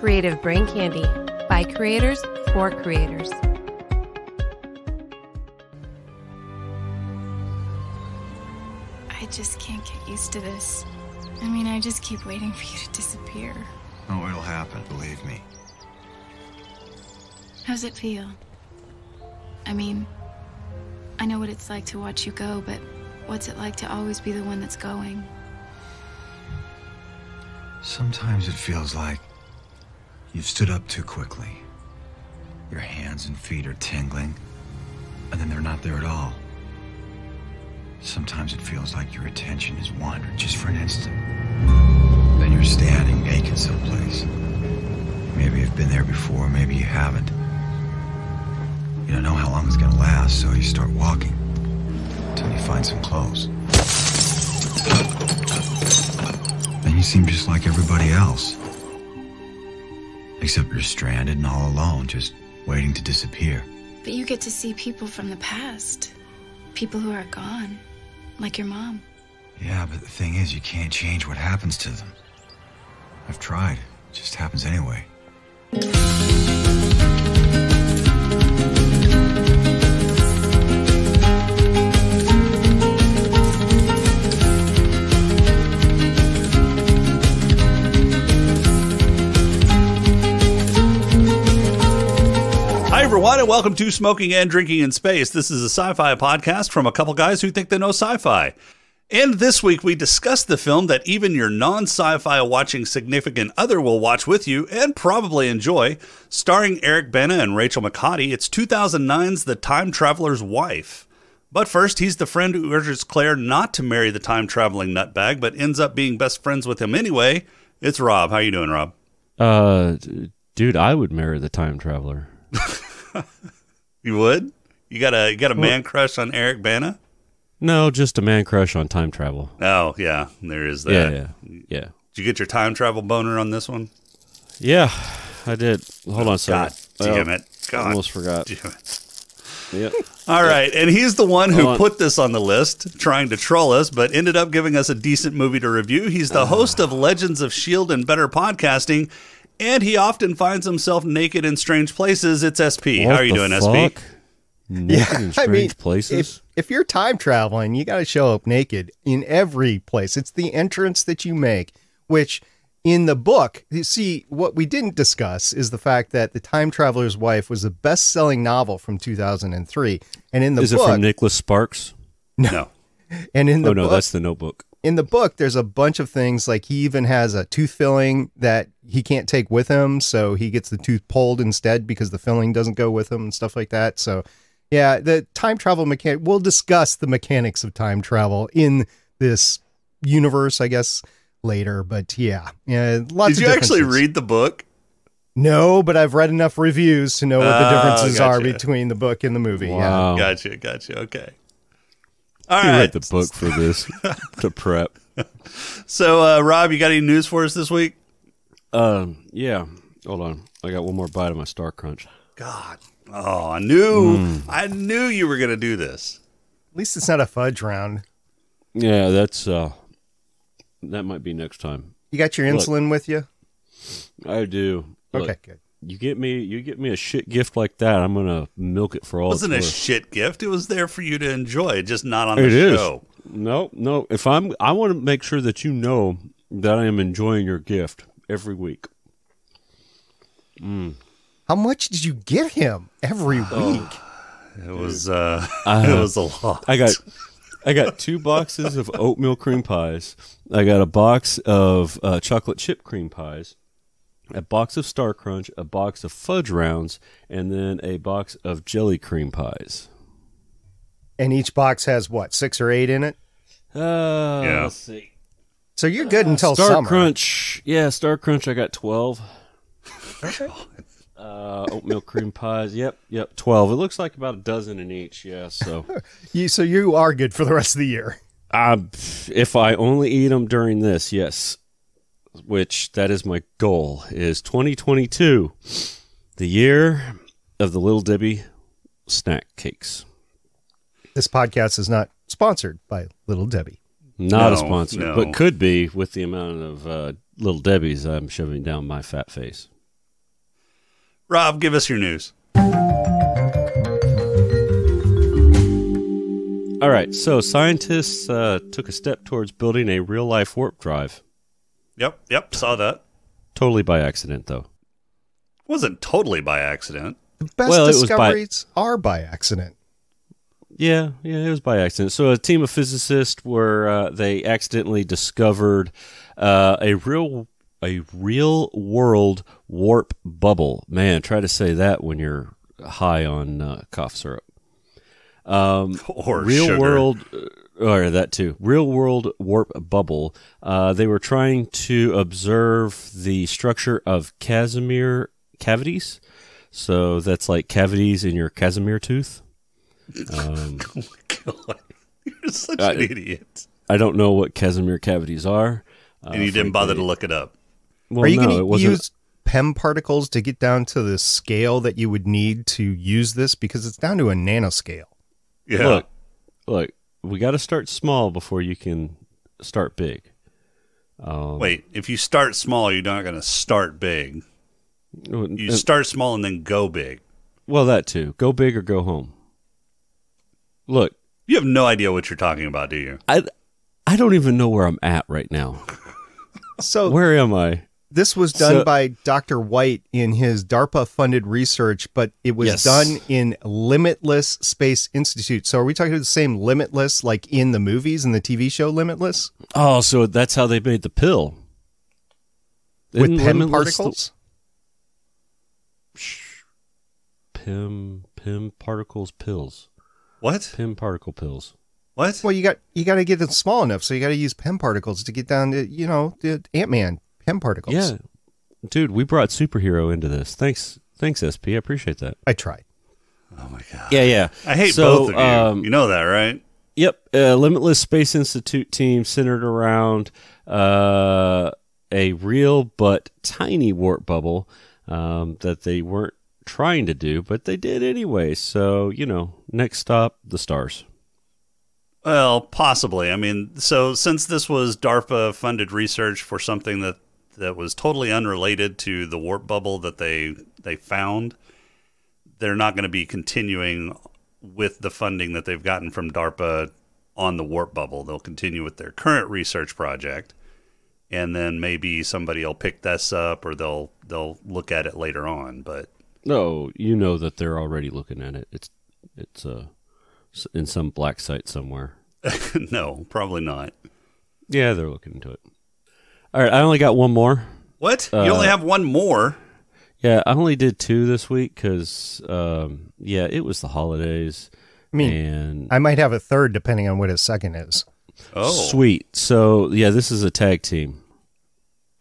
Creative Brain Candy by creators for creators. I just can't get used to this. I mean, I just keep waiting for you to disappear. Oh, it'll happen, believe me. How's it feel? I mean, I know what it's like to watch you go, but what's it like to always be the one that's going? Sometimes it feels like you've stood up too quickly. Your hands and feet are tingling, and then they're not there at all. Sometimes it feels like your attention has wandered just for an instant. Then you're standing naked someplace. Maybe you've been there before, maybe you haven't. You don't know how long it's gonna last, so you start walking until you find some clothes. Then you seem just like everybody else. Except you're stranded and all alone, just waiting to disappear. But you get to see people from the past. People who are gone. Like your mom. Yeah, but the thing is, you can't change what happens to them. I've tried. It just happens anyway. Hi, everyone, and welcome to Smoking and Drinking in Space. This is a sci-fi podcast from a couple guys who think they know sci-fi. And this week, we discuss the film that even your non-sci-fi watching significant other will watch with you and probably enjoy. Starring Eric Bana and Rachel McAdie, it's 2009's The Time Traveler's Wife. But first, he's the friend who urges Claire not to marry the time-traveling nutbag, but ends up being best friends with him anyway. It's Rob. How you doing, Rob? Dude, I would marry the time traveler. You would? You got a man crush on Eric Bana? No, just a man crush on time travel. Oh, yeah, there is that. Yeah. Did you get your time travel boner on this one? Yeah, I did. Hold on a second. God damn it. God almost forgot. Damn it. Yep. All right, and he's the one who put this on the list, trying to troll us, but ended up giving us a decent movie to review. He's the host of Legends of S.H.I.E.L.D. and Better Podcasting, and he often finds himself naked in strange places. It's SP. How are you doing, SP? Naked in strange places? If you're time traveling, you got to show up naked in every place. It's the entrance that you make, which in the book, you see, what we didn't discuss is the fact that The Time Traveler's Wife was a best-selling novel from 2003. And in the book... Is it from Nicholas Sparks? No. And in the book, that's The Notebook. In the book, there's a bunch of things, like he even has a tooth filling that he can't take with him, so he gets the tooth pulled instead because the filling doesn't go with him and stuff like that. So, yeah, the time travel mechanic, we'll discuss the mechanics of time travel in this universe, I guess, later. But yeah, lots of Did you actually read the book? No, but I've read enough reviews to know what the differences are between the book and the movie. Wow. Yeah. Gotcha. Okay. All You right. read the book for this to prep. So, Rob, you got any news for us this week? Yeah. Hold on. I got one more bite of my Star Crunch. God. Oh, I knew you were going to do this. At least it's not a fudge round. Yeah, that's that might be next time. You got your insulin with you? I do. Okay, Look, good. You get me a shit gift like that, I'm gonna milk it for all. It wasn't a it's worth. shit gift. It was there for you to enjoy, just not on It the is. show. No. If I want to make sure that you know that I am enjoying your gift every week. How much did you get him every week? It was it was a lot. I got 2 boxes of oatmeal cream pies. I got a box of chocolate chip cream pies, a box of Star Crunch, a box of fudge rounds, and then a box of jelly cream pies. And each box has what, 6 or 8 in it? Yeah. Let's see. So you're good until Star summer. Crunch. Yeah, Star Crunch. I got 12. Okay. Oatmeal cream pies. Yep. 12. It looks like about a dozen in each. Yeah. So, So you are good for the rest of the year. if I only eat them during this, yes. Which that is my goal. Is 2022, the year of the Little Debbie snack cakes. This podcast is not sponsored by Little Debbie. Not a No, sponsor, no. but could be with the amount of Little Debbie's I'm shoving down my fat face. Rob, give us your news. All right, so scientists took a step towards building a real-life warp drive. Yep, saw that. Totally by accident, though. Wasn't totally by accident. The best Well, it was discoveries are by accident. Yeah, it was by accident. So a team of physicists they accidentally discovered a real world warp bubble. Man, try to say that when you're high on cough syrup. Or real sugar. world, or that too. Real world warp bubble. They were trying to observe the structure of Casimir cavities. So that's like cavities in your Casimir tooth. Oh my God. You're such an idiot. I don't know what Casimir cavities are. And you didn't bother to look it up. Well, Are you no, it going to wasn't. use PEM particles to get down to the scale that you would need to use this? Because it's down to a nanoscale. Yeah. Look, we got to start small before you can start big. Wait, if you start small, you're not going to start big. You start small and then go big. Well, that too. Go big or go home. Look, You have no idea what you're talking about, do you? I don't even know where I'm at right now. So Where am I? this was done by Dr. White in his DARPA-funded research, but it was Yes. done in Limitless Space Institute. So are we talking about the same Limitless like in the movies and the TV show Limitless? Oh, so that's how they made the pill. With Isn't PEM Limitless particles? PEM particles pills. What? PEM particle pills. What? Well, you got to get them small enough, so you got to use PEM particles to get down to, the Ant-Man PEM particles. Yeah. Dude, we brought superhero into this. Thanks, SP. I appreciate that. I tried. Oh my God. Yeah. I hate So, both of you. You know that, right? Yep. Limitless Space Institute team centered around a real but tiny warp bubble that they weren't trying to do, but they did anyway. So, next stop, the stars. Well, possibly. I mean, so since this was DARPA-funded research for something that was totally unrelated to the warp bubble that they found, they're not going to be continuing with the funding that they've gotten from DARPA on the warp bubble. They'll continue with their current research project, and then maybe somebody will pick this up, or they'll look at it later on. But No, you know that they're already looking at it. It's in some black site somewhere. no, probably not. Yeah, they're looking into it. All right, I only got one more. What? You only have one more? Yeah, I only did 2 this week because, it was the holidays. I mean, and I might have a third depending on what his second is. Oh, sweet. So, yeah, this is a tag team.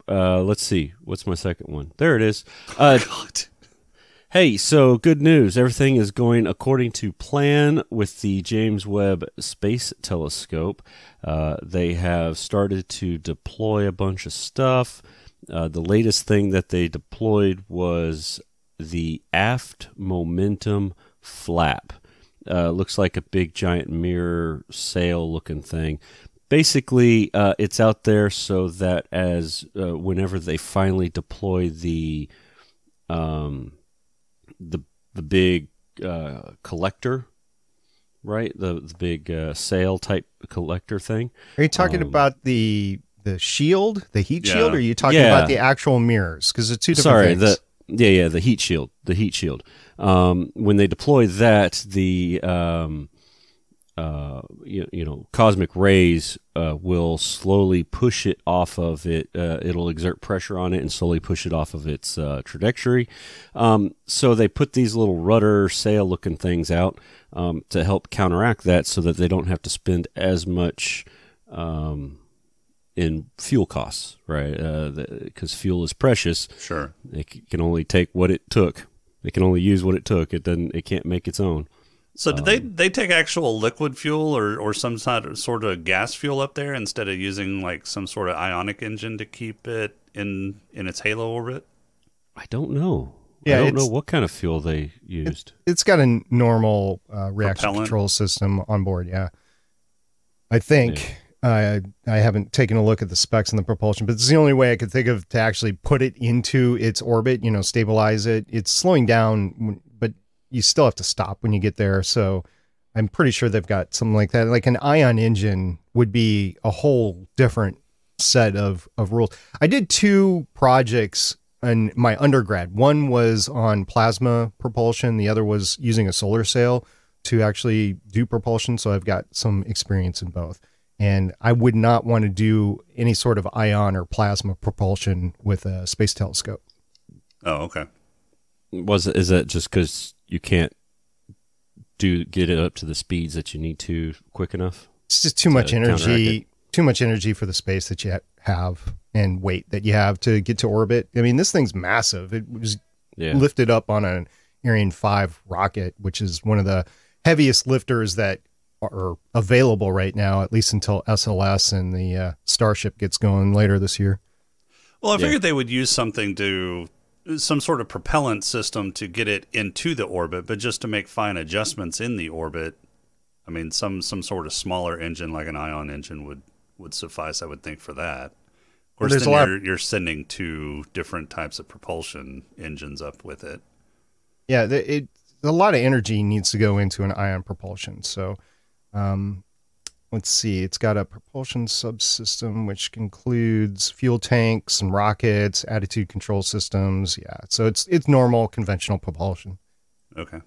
Let's see. What's my second one? There it is. God. Hey, so good news. Everything is going according to plan with the James Webb Space Telescope. They have started to deploy a bunch of stuff. The latest thing that they deployed was the aft momentum flap. Looks like a big giant mirror sail looking thing. Basically, it's out there so that whenever they finally deploy the big collector, right? The big sail type collector thing. Are you talking about the shield, the heat Yeah. shield, or are you talking Yeah. about the actual mirrors? Because it's two different things. the heat shield. The heat shield. When they deploy that, the cosmic rays will slowly push it off of it. It'll exert pressure on it and slowly push it off of its trajectory. So they put these little rudder sail looking things out to help counteract that, so that they don't have to spend as much in fuel costs, right? Because fuel is precious. Sure. It can only take what it took. It can only use what it took. It can't make its own. So did they take actual liquid fuel or some sort of gas fuel up there instead of using like some sort of ionic engine to keep it in its halo orbit? I don't know. Yeah, I don't know what kind of fuel they used. It's got a normal reaction Propellant? control system on board, yeah. I think. I haven't taken a look at the specs and the propulsion, but it's the only way I could think of to actually put it into its orbit, stabilize it. It's slowing down, but you still have to stop when you get there. So I'm pretty sure they've got something like that. Like an ion engine would be a whole different set of rules. I did 2 projects in my undergrad. One was on plasma propulsion. The other was using a solar sail to actually do propulsion. So I've got some experience in both. And I would not want to do any sort of ion or plasma propulsion with a space telescope. Oh, okay. Is that just because you can't get it up to the speeds that you need to quick enough? It's just too much energy. Too much energy for the space that you have and weight that you have to get to orbit. I mean, this thing's massive. It was lifted up on an Ariane 5 rocket, which is one of the heaviest lifters that are available right now, at least until SLS and the Starship gets going later this year. Well, I figured they would use some sort of propellant system to get it into the orbit, but just to make fine adjustments in the orbit. I mean, some sort of smaller engine like an ion engine would suffice, I would think, for that. Of course, then you're sending 2 different types of propulsion engines up with it. Yeah, a lot of energy needs to go into an ion propulsion. So let's see. It's got a propulsion subsystem, which includes fuel tanks and rockets, attitude control systems. Yeah, so it's normal, conventional propulsion. Okay.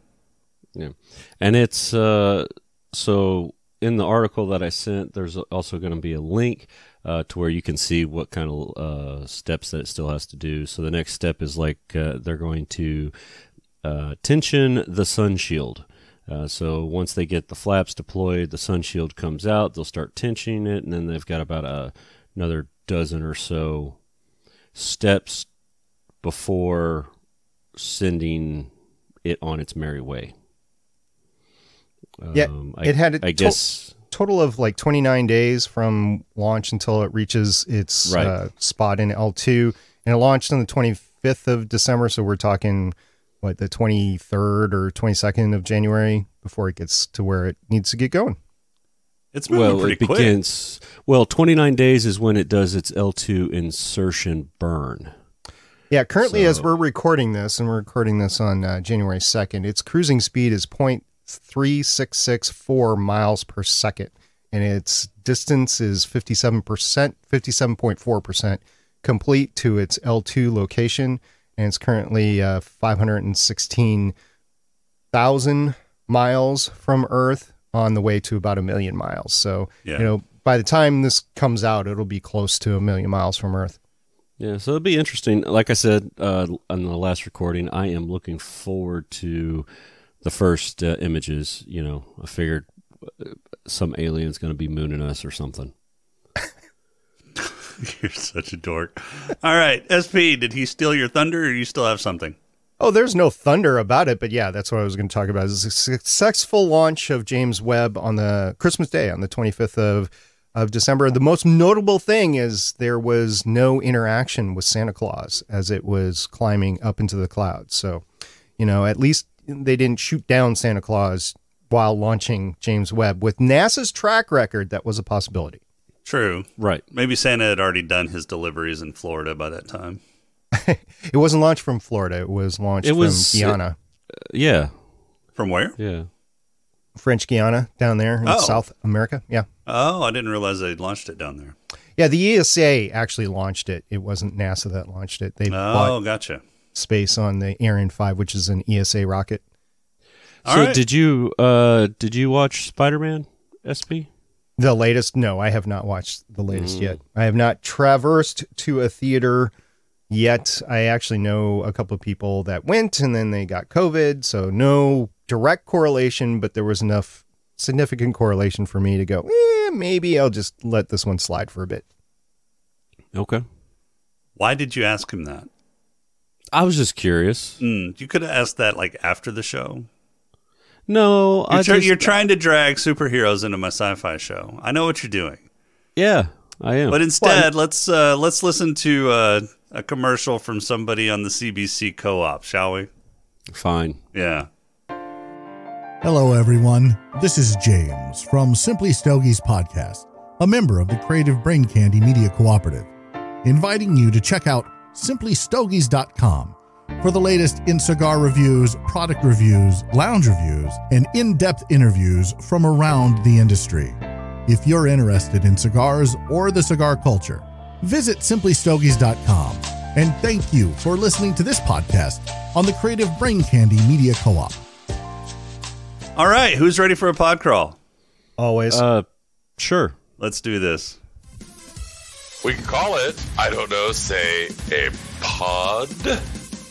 Yeah, and it's so in the article that I sent, there's also going to be a link to where you can see what kind of steps that it still has to do. So the next step is they're going to tension the sun shield. So once they get the flaps deployed, the sun shield comes out, they'll start tensioning it, and then they've got about another dozen or so steps before sending it on its merry way. Yeah, it had a total of 29 days from launch until it reaches its spot in L2, and it launched on the 25th of December, so we're talking the 23rd or 22nd of January before it gets to where it needs to get going. It's moving pretty quick. 29 days is when it does its L2 insertion burn. Yeah, currently as we're recording this, and we're recording this on January 2nd, its cruising speed is 0.3664 miles per second, and its distance is 57.4% complete to its L2 location, and it's currently 516,000 miles from Earth on the way to about 1 million miles. So, by the time this comes out, it'll be close to 1 million miles from Earth. Yeah, so it'll be interesting. Like I said on the last recording, I am looking forward to the first images. I figured some alien's going to be mooning us or something. You're such a dork. All right, SP, did he steal your thunder, or you still have something? Oh, there's no thunder about it, but yeah, that's what I was going to talk about. It's a successful launch of James Webb on the Christmas Day, on the 25th of December. The most notable thing is there was no interaction with Santa Claus as it was climbing up into the clouds. So, at least they didn't shoot down Santa Claus while launching James Webb. With NASA's track record, that was a possibility. True. Right. Maybe Santa had already done his deliveries in Florida by that time. It wasn't launched from Florida. It was launched from Guyana. Yeah. From where? Yeah. French Guiana down there in South America. Yeah. Oh, I didn't realize they launched it down there. Yeah, the ESA actually launched it. It wasn't NASA that launched it. They bought gotcha. space on the Ariane 5, which is an ESA rocket. So did you watch Spider-Man, SP? The latest? No, I have not watched the latest yet. I have not traversed to a theater yet. I actually know a couple of people that went and then they got COVID, so no direct correlation, but there was enough significant correlation for me to go, maybe I'll just let this one slide for a bit. Okay. Why did you ask him that? I was just curious. You could have asked that after the show. No, you're trying to drag superheroes into my sci-fi show. I know what you're doing. Yeah, I am. But instead, let's listen to a commercial from somebody on the CBC Co-op, shall we? Fine. Yeah. Hello, everyone. This is James from Simply Stogie's podcast. a member of the Creative Brain Candy Media Cooperative, inviting you to check out simplystogies.com for the latest in cigar reviews, product reviews, lounge reviews, and in-depth interviews from around the industry. If you're interested in cigars or the cigar culture, visit simplystogies.com. And thank you for listening to this podcast on the Creative Brain Candy Media Co-op. All right, who's ready for a pod crawl? Always. Sure. Let's do this. We can call it, I don't know, say a pod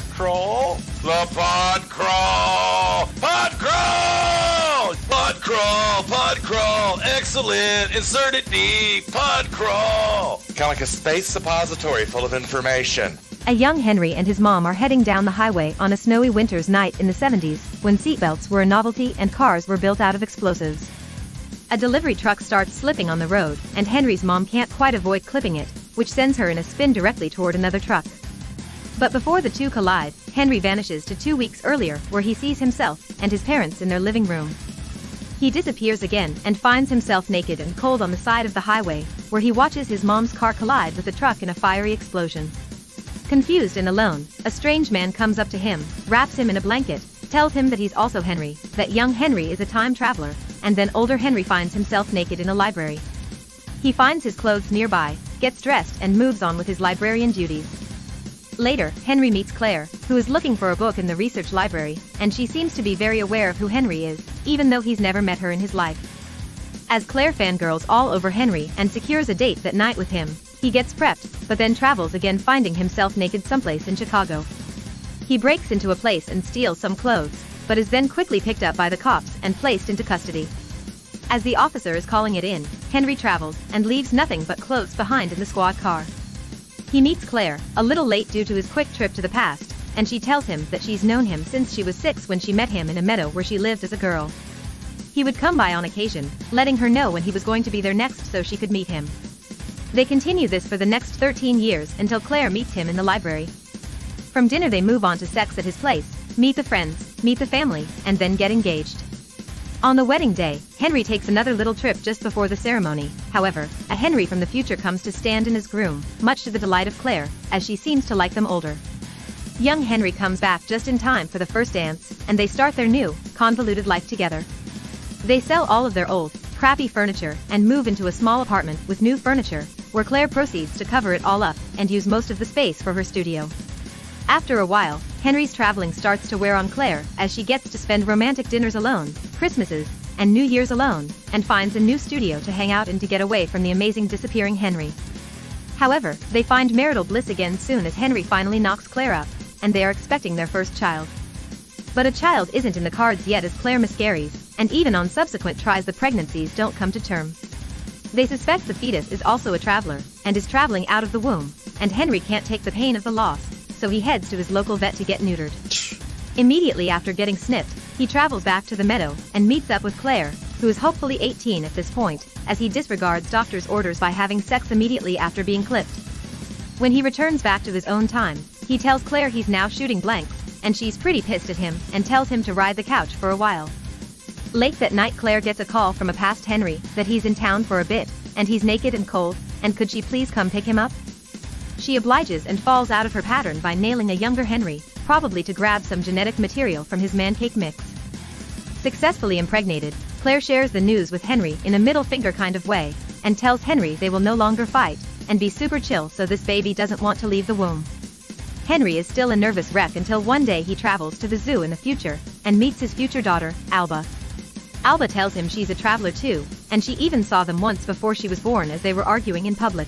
crawl? The pod crawl! Pod crawl! Pod crawl! Pod crawl! Excellent! Insert it deep! Pod crawl! Kind of like a space suppository full of information. A young Henry and his mom are heading down the highway on a snowy winter's night in the 70s, when seatbelts were a novelty and cars were built out of explosives. A delivery truck starts slipping on the road, and Henry's mom can't quite avoid clipping it, which sends her in a spin directly toward another truck. But before the two collide, Henry vanishes to 2 weeks earlier, where he sees himself and his parents in their living room. He disappears again and finds himself naked and cold on the side of the highway, where he watches his mom's car collide with a truck in a fiery explosion. Confused and alone, a strange man comes up to him, wraps him in a blanket, tells him that he's also Henry, that young Henry is a time traveler, and then older Henry finds himself naked in a library. He finds his clothes nearby, gets dressed and moves on with his librarian duties. Later, Henry meets Claire, who is looking for a book in the research library, and she seems to be very aware of who Henry is, even though he's never met her in his life. As Claire fangirls all over Henry and secures a date that night with him, he gets prepped, but then travels again, finding himself naked someplace in Chicago. He breaks into a place and steals some clothes, but is then quickly picked up by the cops and placed into custody. As the officer is calling it in, Henry travels and leaves nothing but clothes behind in the squad car. He meets Claire, a little late due to his quick trip to the past, and she tells him that she's known him since she was 6 when she met him in a meadow where she lived as a girl. He would come by on occasion, letting her know when he was going to be there next so she could meet him. They continue this for the next 13 years until Claire meets him in the library. From dinner they move on to sex at his place, meet the friends, meet the family, and then get engaged. On the wedding day, Henry takes another little trip just before the ceremony. However, a Henry from the future comes to stand in as groom, much to the delight of Claire, as she seems to like them older. Young Henry comes back just in time for the first dance, and they start their new, convoluted life together. They sell all of their old, crappy furniture and move into a small apartment with new furniture, where Claire proceeds to cover it all up and use most of the space for her studio. After a while, Henry's traveling starts to wear on Claire as she gets to spend romantic dinners alone, Christmases, and New Year's alone, and finds a new studio to hang out in to get away from the amazing disappearing Henry. However, they find marital bliss again soon as Henry finally knocks Claire up, and they are expecting their first child. But a child isn't in the cards yet as Claire miscarries, and even on subsequent tries the pregnancies don't come to term. They suspect the fetus is also a traveler, and is traveling out of the womb, and Henry can't take the pain of the loss, so he heads to his local vet to get neutered. Immediately after getting snipped, he travels back to the meadow and meets up with Claire, who is hopefully 18 at this point, as he disregards doctor's orders by having sex immediately after being clipped. When he returns back to his own time, he tells Claire he's now shooting blanks, and she's pretty pissed at him and tells him to ride the couch for a while. Late that night Claire gets a call from a past Henry that he's in town for a bit, and he's naked and cold, and could she please come pick him up? She obliges and falls out of her pattern by nailing a younger Henry, probably to grab some genetic material from his man-cake mix. Successfully impregnated, Claire shares the news with Henry in a middle finger kind of way, and tells Henry they will no longer fight, and be super chill so this baby doesn't want to leave the womb. Henry is still a nervous wreck until one day he travels to the zoo in the future, and meets his future daughter, Alba. Alba tells him she's a traveler too, and she even saw them once before she was born as they were arguing in public.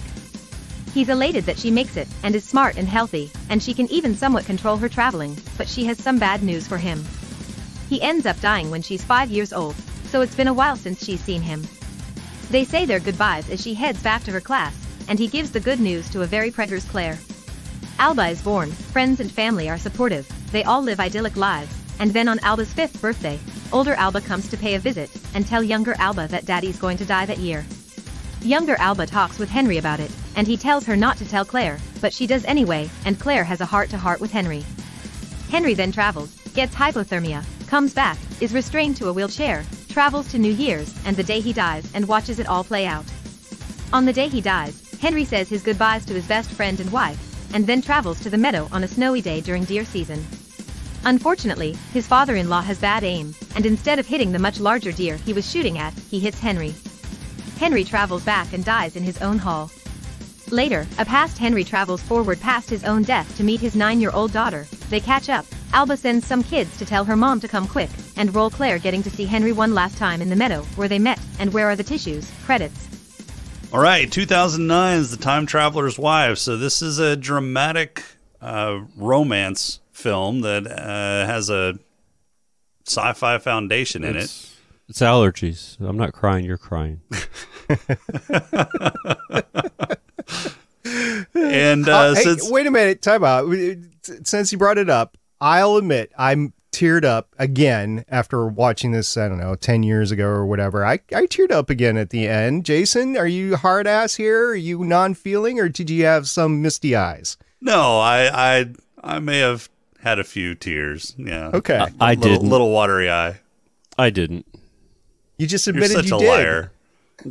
He's elated that she makes it, and is smart and healthy, and she can even somewhat control her traveling, but she has some bad news for him. He ends up dying when she's 5 years old, so it's been a while since she's seen him. They say their goodbyes as she heads back to her class, and he gives the good news to a very preggers Claire. Alba is born, friends and family are supportive, they all live idyllic lives, and then on Alba's 5th birthday, older Alba comes to pay a visit, and tell younger Alba that daddy's going to die that year. Younger Alba talks with Henry about it, and he tells her not to tell Claire, but she does anyway, and Claire has a heart-to-heart with Henry. Henry then travels, gets hypothermia, comes back, is restrained to a wheelchair, travels to New Year's and the day he dies and watches it all play out. On the day he dies, Henry says his goodbyes to his best friend and wife, and then travels to the meadow on a snowy day during deer season. Unfortunately, his father-in-law has bad aim, and instead of hitting the much larger deer he was shooting at, he hits Henry. Henry travels back and dies in his own hall. Later, a past Henry travels forward past his own death to meet his 9-year-old daughter. They catch up. Alba sends some kids to tell her mom to come quick, and roll Claire getting to see Henry one last time in the meadow where they met, and where are the tissues, credits. All right, 2009 is The Time Traveler's Wife. So this is a dramatic romance film that has a sci-fi foundation in it. It's allergies. I'm not crying, you're crying. And hey, wait a minute, time out. Since you brought it up, I'll admit I'm teared up again after watching this, I don't know, 10 years ago or whatever. I teared up again at the end. Jason, are you hard ass here? Are you non-feeling, or did you have some misty eyes? No, I may have had a few tears. Yeah. Okay. I didn't. Little watery eye. I didn't. You just You're admitted such you a did. liar.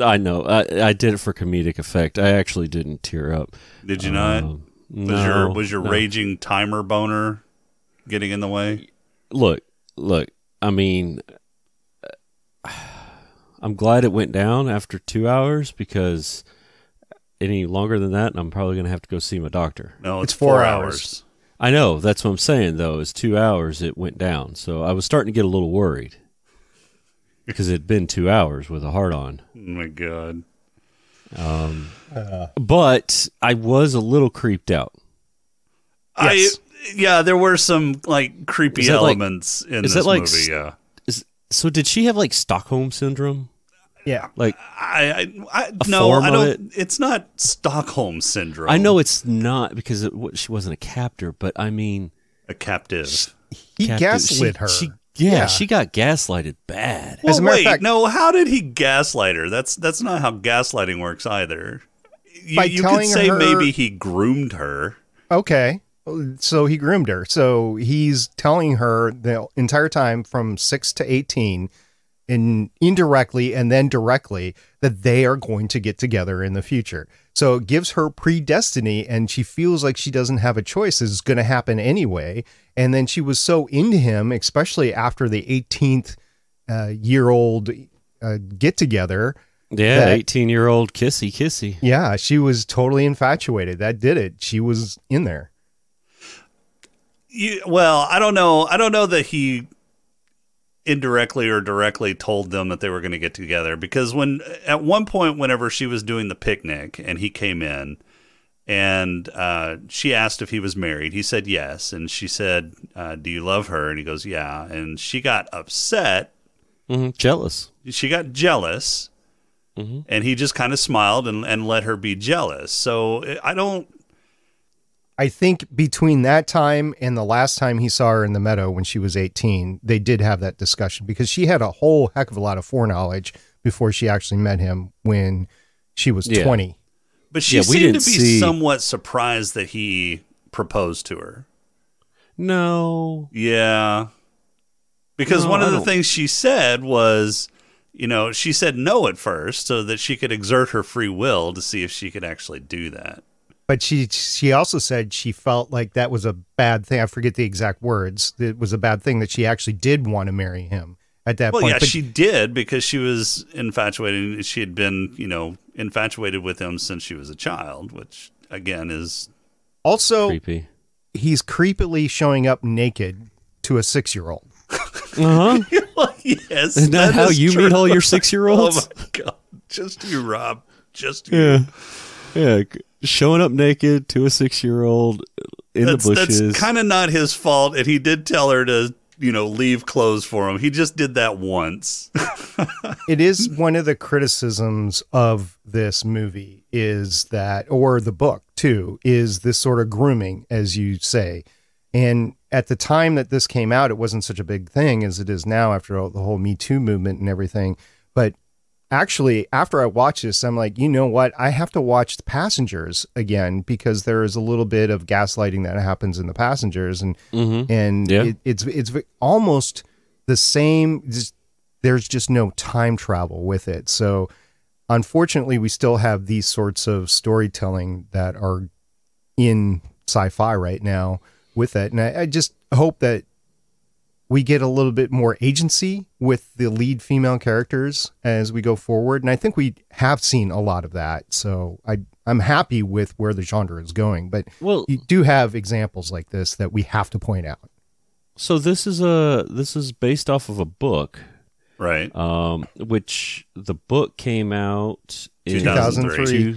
I know. I did it for comedic effect. I actually didn't tear up. Did you not? No. Was your no. raging timer boner getting in the way? Look. I mean, I'm glad it went down after 2 hours, because any longer than that, I'm probably going to have to go see my doctor. No, it's 4 4 hours. hours. I know. That's what I'm saying, though. It's 2 hours. It went down. So I was starting to get a little worried, because it had been 2 hours with a heart on. Oh, my God. But I was a little creeped out. Yes. Yeah, there were some like creepy Is that like- elements in is this that like movie. Yeah, So did she have like Stockholm syndrome? Yeah. Like, I A no, form I of don't. it? It's not Stockholm syndrome. I know it's not, because she wasn't a captor, but I mean, a captive. He captive- gaslit her. She got gaslighted bad. Well, As a matter of wait, fact- no. How did he gaslight her? That's not how gaslighting works either. By You could telling say her- maybe he groomed her. Okay. So he groomed her. So he's telling her the entire time from 6 to 18, indirectly and then directly, that they are going to get together in the future. So it gives her predestiny, and she feels like she doesn't have a choice. It's going to happen anyway. And then she was so into him, especially after the 18th year old get together. Yeah, that- 18-year-old kissy. Yeah, she was totally infatuated. That did it. She was in there. Well, I don't know. I don't know that he indirectly or directly told them that they were going to get together, because at one point, whenever she was doing the picnic and he came in and she asked if he was married, he said yes. And she said, do you love her? And he goes, yeah. And she got upset. Jealous. She got jealous. And he just kind of smiled and let her be jealous. So I think between that time and the last time he saw her in the meadow when she was 18, they did have that discussion, because she had a whole heck of a lot of foreknowledge before she actually met him when she was 20. But she we seemed didn't to be see- somewhat surprised that he proposed to her. No. Yeah. Because No, one I of the don't- things she said was, she said no at first so that she could exert her free will to see if she could actually do that. But she also said she felt like that was a bad thing. I forget the exact words. It was a bad thing that she actually did want to marry him at that Well, point. yeah, But she did, because she was infatuated. She had been, infatuated with him since she was a child, which again is also, Creepy. he's creepily showing up naked to a 6-year-old. Uh-huh. well, yes. Isn't that how is you true. meet all your Oh 6-year-olds? my God. Just you, Rob. Just you. Yeah. Showing up naked to a 6-year-old in the bushes. That's kind of not his fault. And he did tell her to, leave clothes for him. He just did that once. It is one of the criticisms of this movie is that, or the book too, is this sort of grooming, as you say. And at the time that this came out, it wasn't such a big thing as it is now after the whole Me Too movement and everything. But actually, after I watched this, I'm like, you know what? I have to watch The Passengers again, because there is a little bit of gaslighting that happens in The Passengers, and Yeah. it's almost the same. There's just no time travel with it. So unfortunately, we still have these sorts of storytelling that are in sci-fi right now with it. And I just hope that we get a little bit more agency with the lead female characters as we go forward. And I think we have seen a lot of that. So I'm happy with where the genre is going. But you do have examples like this that we have to point out. So this is based off of a book, right? Which the book came out in 2003.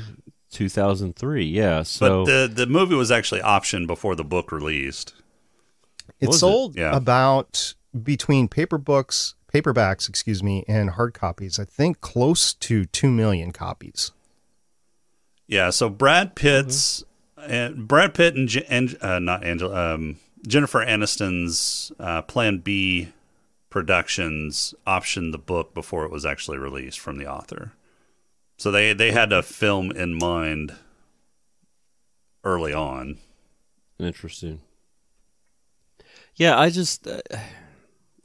2003, yeah. So, But the movie was actually optioned before the book released. It sold Yeah. about between paperbacks, and hard copies, I think close to 2 million copies. Yeah, so Brad Pitt's and not Angela, Jennifer Aniston's Plan B Productions optioned the book before it was actually released from the author. So they had a film in mind early on. Interesting. Yeah, I just,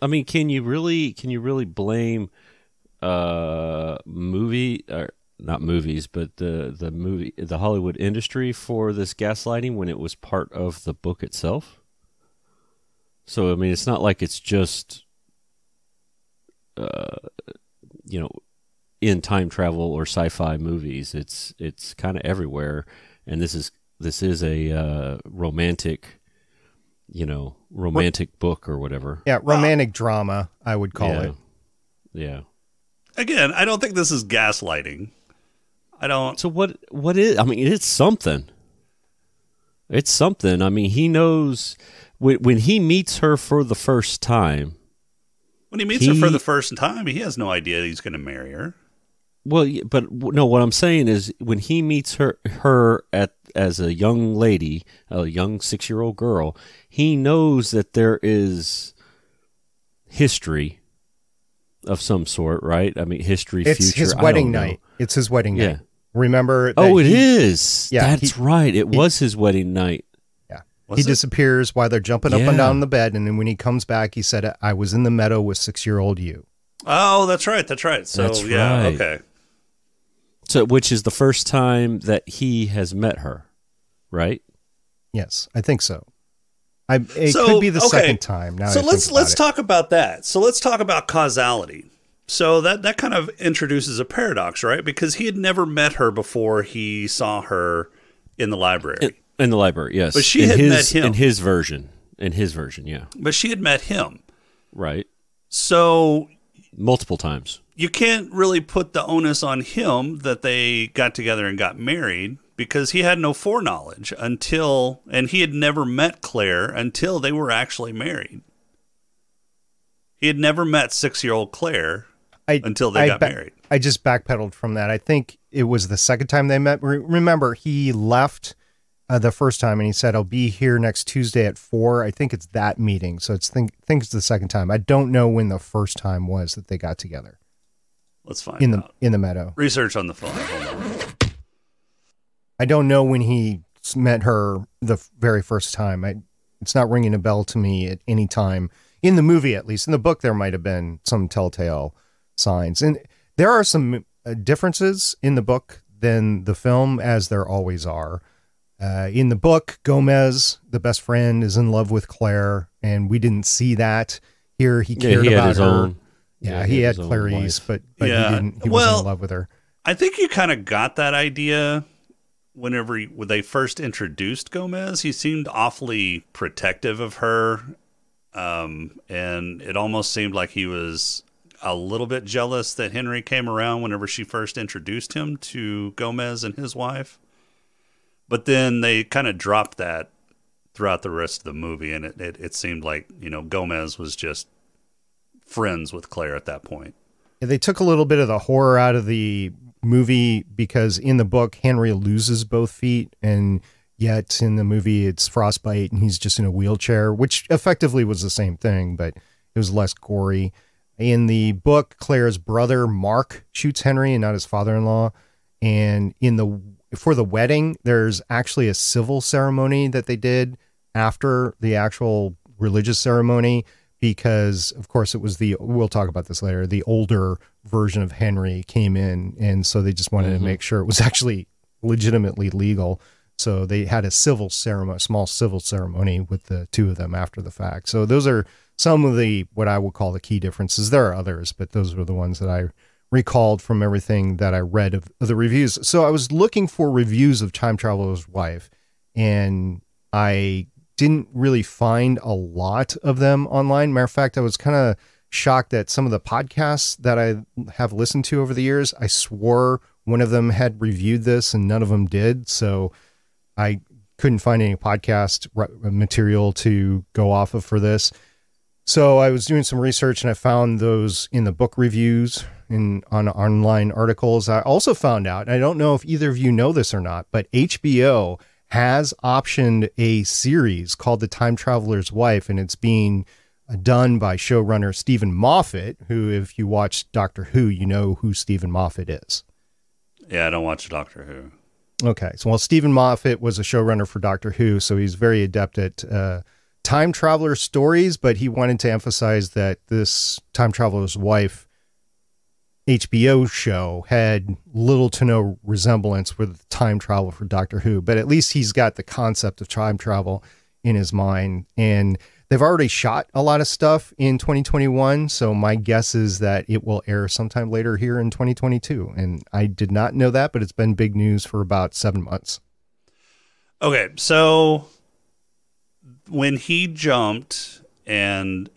I mean, can you really blame movie or not movies, but the Hollywood industry for this gaslighting when it was part of the book itself? So I mean, it's not like it's just in time travel or sci-fi movies. It's kind of everywhere, and this is a romantic book or whatever. Yeah, romantic drama, I would call it. Yeah. Again, I don't think this is gaslighting. I don't. So what is? I mean, it's something. It's something. I mean, he knows when he meets her for the first time. When he meets her for the first time, he has no idea he's going to marry her. Well, but no, what I'm saying is when he meets her as a young lady, a young 6-year-old girl, he knows that there is history of some sort, right? I mean, history, it's future. His wedding night. It's his wedding night. Remember? Oh, it is. Yeah, that's right. It was his wedding night. Yeah. He disappears while they're jumping up and down the bed, and then when he comes back, he said, "I was in the meadow with 6-year-old you." Oh, that's right. That's right. So, that's yeah, right. okay. So, which is the first time that he has met her, right? Yes, I think so. It could be the second time. Now, so let's talk about that. So let's talk about causality. So that kind of introduces a paradox, right? Because he had never met her before he saw her in the library. In the library, yes. But she had met him in his version. Yeah. But she had met him, right? So multiple times. You can't really put the onus on him that they got together and got married because he had no foreknowledge and he had never met Claire until they were actually married. He had never met 6-year-old Claire until they got married. I just backpedaled from that. I think it was the second time they met. Remember, he left the first time and he said, "I'll be here next Tuesday at 4." I think it's that meeting. So think it's the second time. I don't know when the first time was that they got together. Let's find out. In the meadow. Research on the phone. Hold on. I don't know when he met her the very first time. It's not ringing a bell to me at any time. In the movie, at least. In the book, there might have been some telltale signs. And there are some differences in the book than the film, as there always are. In the book, Gomez, the best friend, is in love with Claire, and we didn't see that. Here, he cared about his her. Own. Yeah, he had Clarice, but he wasn't in love with her. I think you kind of got that idea when they first introduced Gomez. He seemed awfully protective of her, and it almost seemed like he was a little bit jealous that Henry came around whenever she first introduced him to Gomez and his wife. But then they kind of dropped that throughout the rest of the movie, and it seemed like, Gomez was just friends with Claire at that point. Yeah, they took a little bit of the horror out of the movie because in the book, Henry loses both feet, and yet in the movie, it's frostbite, and he's just in a wheelchair, which effectively was the same thing, but it was less gory. In the book, Claire's brother, Mark, shoots Henry and not his father-in-law. And for the wedding, there's actually a civil ceremony that they did after the actual religious ceremony. because, of course, it was we'll talk about this later, the older version of Henry came in, and so they just wanted to make sure it was actually legitimately legal. So they had a small civil ceremony with the two of them after the fact. So those are some of what I would call the key differences. There are others, but those were the ones that I recalled from everything that I read of the reviews. So I was looking for reviews of Time Traveler's Wife, and I didn't really find a lot of them online. Matter of fact, I was kind of shocked that some of the podcasts that I have listened to over the years, I swore one of them had reviewed this and none of them did. So I couldn't find any podcast material to go off of for this. So I was doing some research and I found those in the book reviews on online articles. I also found out, and I don't know if either of you know this or not, but HBO has optioned a series called The Time Traveler's Wife, and it's being done by showrunner Stephen Moffat, who, if you watch Doctor Who, you know who Stephen Moffat is. Yeah, I don't watch Doctor Who. Okay. So, well, Stephen Moffat was a showrunner for Doctor Who, so he's very adept at time traveler stories, but he wanted to emphasize that this Time Traveler's Wife HBO show had little to no resemblance with time travel for Doctor Who, but at least he's got the concept of time travel in his mind. And they've already shot a lot of stuff in 2021, so my guess is that it will air sometime later here in 2022. And I did not know that, but it's been big news for about 7 months. Okay, so when he jumped on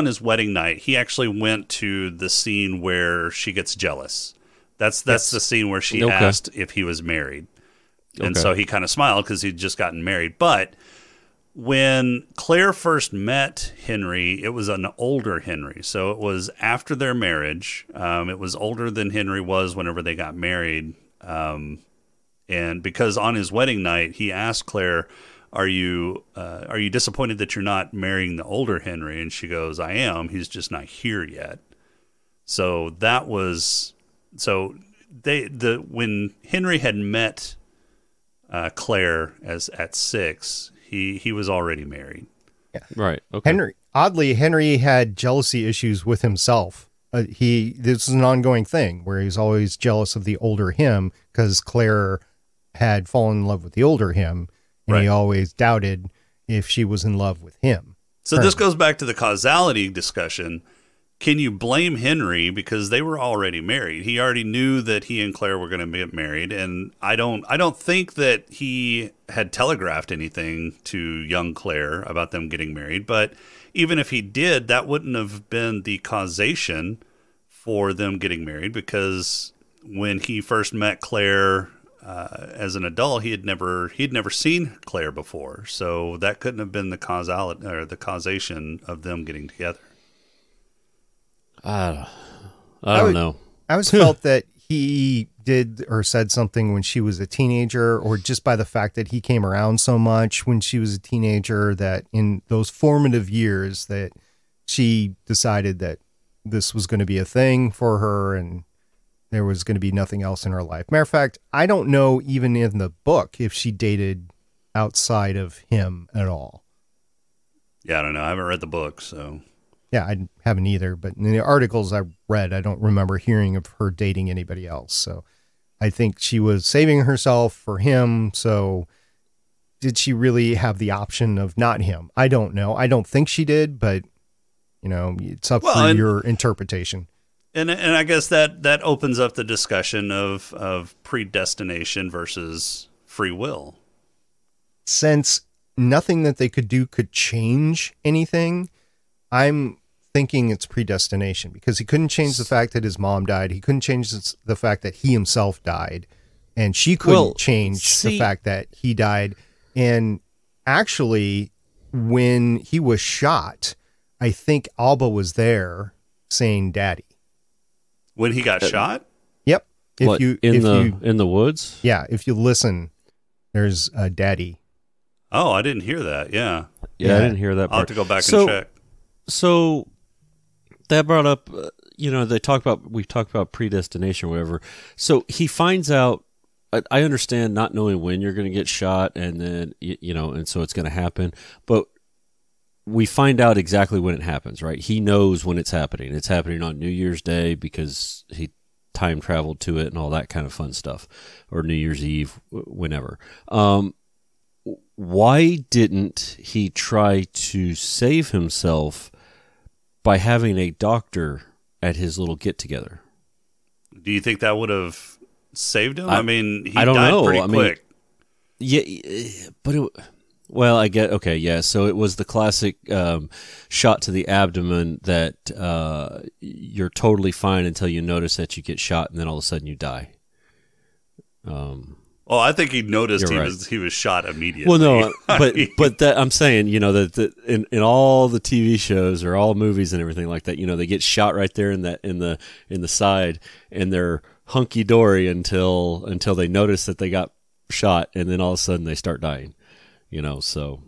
his wedding night, he actually went to the scene where she gets jealous. That's the scene where she asked if he was married. And so he kind of smiled because he'd just gotten married. But when Claire first met Henry, it was an older Henry. So it was after their marriage. It was older than Henry was whenever they got married. And because on his wedding night, he asked Claire, Are you disappointed that you're not marrying the older Henry? And she goes, I am. He's just not here yet. So that was when Henry had met Claire at 6, he was already married. Yeah. Right. Okay. Henry had jealousy issues with himself. This is an ongoing thing where he's always jealous of the older him because Claire had fallen in love with the older him. And he always doubted if she was in love with him. So this goes back to the causality discussion. Can you blame Henry because they were already married? He already knew that he and Claire were going to get married, and I don't think that he had telegraphed anything to young Claire about them getting married. But even if he did, that wouldn't have been the causation for them getting married, because when he first met Claire as an adult, he'd never seen Claire before, so that couldn't have been the causality or the causation of them getting together. I don't know. I always felt that he did or said something when she was a teenager, or just by the fact that he came around so much when she was a teenager, that in those formative years that she decided that this was going to be a thing for her and there was going to be nothing else in her life. Matter of fact, I don't know even in the book if she dated outside of him at all. Yeah, I don't know. I haven't read the book, so. Yeah, I haven't either. But in the articles I read, I don't remember hearing of her dating anybody else. So I think she was saving herself for him. So did she really have the option of not him? I don't know. I don't think she did, but it's up for your interpretation. And I guess that opens up the discussion of predestination versus free will. Since nothing that they could do could change anything, I'm thinking it's predestination, because he couldn't change the fact that his mom died. He couldn't change the fact that he himself died. And she couldn't change the fact that he died. And actually, when he was shot, I think Alba was there saying daddy. When he got shot? Yep. In the woods? Yeah, if you listen, there's a daddy. Oh, I didn't hear that. Yeah. Yeah, I didn't hear that part. I'll have to go back and check. So that brought up, we talked about predestination or whatever. So he finds out, I understand not knowing when you're going to get shot, and then, and so it's going to happen. But we find out exactly when it happens, right? He knows when it's happening. It's happening on New Year's Day because he time traveled to it and all that kind of fun stuff, or New Year's Eve, whenever. Why didn't he try to save himself by having a doctor at his little get-together? Do you think that would have saved him? I mean, he I don't died know. pretty quick. Yeah, but well, I get okay. Yeah, so it was the classic shot to the abdomen that you're totally fine until you notice that you get shot, and then all of a sudden you die. Well, I think he noticed You're right. he was shot immediately. Well, no, but that I'm saying, you know, that in all the TV shows or all movies and everything like that, you know, they get shot right there in the side, and they're hunky dory until they notice that they got shot, and then all of a sudden they start dying. You know, so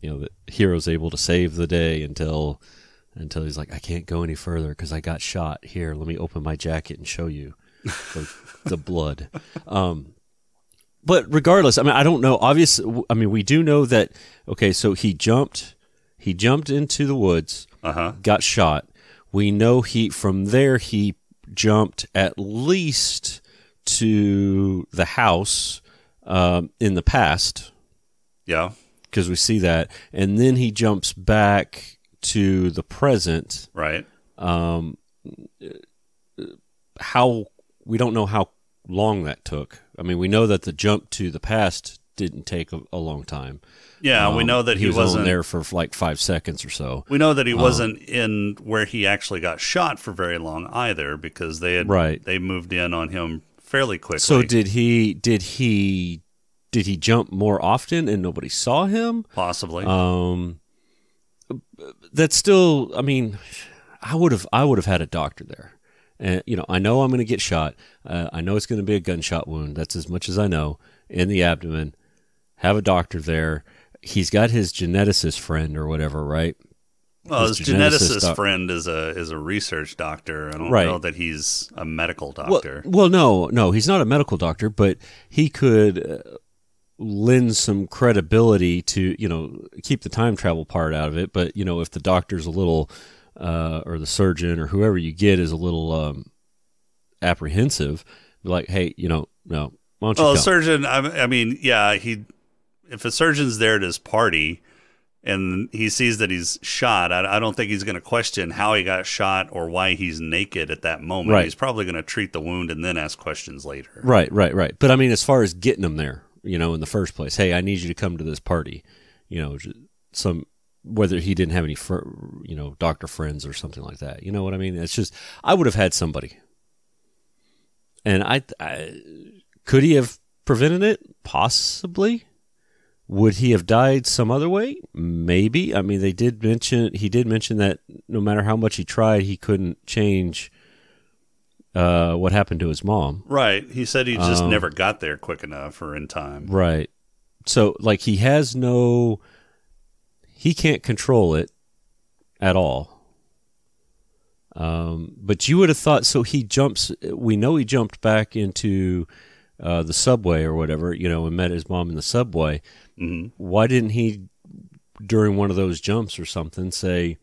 you know the hero's able to save the day until he's like, I can't go any further because I got shot. Here, let me open my jacket and show you the blood. But regardless, I mean, I don't know. Obviously, I mean, we do know that. Okay, so he jumped into the woods, got shot. We know from there he jumped at least to the house in the past. Yeah, because we see that, and then he jumps back to the present. Right. How we don't know how long that took. I mean, we know that the jump to the past didn't take a long time. Yeah, we know that he wasn't there for like 5 seconds or so. We know that he wasn't in where he actually got shot for very long either, because they moved in on him fairly quickly. So did he jump more often and nobody saw him? Possibly. That's still, I mean, I would have had a doctor there. And, you know, I know I'm going to get shot. I know it's going to be a gunshot wound. That's as much as I know, in the abdomen. Have a doctor there. He's got his geneticist friend or whatever, right? Well, his geneticist friend is a research doctor. I don't know that he's a medical doctor. Well, no, he's not a medical doctor, but he could lend some credibility to, you know, keep the time travel part out of it. But, you know, if the doctor's a little, or the surgeon or whoever you get is a little apprehensive, be like, hey, you know, no, why don't you come? A surgeon, I mean, yeah, if a surgeon's there at his party and he sees that he's shot, I don't think he's going to question how he got shot or why he's naked at that moment. Right. He's probably going to treat the wound and then ask questions later. Right. But I mean, as far as getting him there, you know, in the first place, hey, I need you to come to this party, you know, whether he didn't have any, you know, doctor friends or something like that. You know what I mean? It's just, I would have had somebody. And I could he have prevented it? Possibly. Would he have died some other way? Maybe. I mean, he did mention that no matter how much he tried, he couldn't change what happened to his mom. Right. He said he just never got there quick enough or in time. Right. So, like, he can't control it at all. But you would have thought, so we know he jumped back into the subway or whatever, you know, and met his mom in the subway. Mm-hmm. Why didn't he, during one of those jumps or something, say,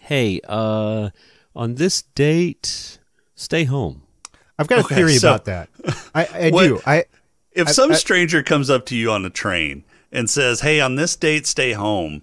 hey, on this date, stay home? I've got a theory about that. I do. If some stranger comes up to you on the train and says, hey, on this date, stay home,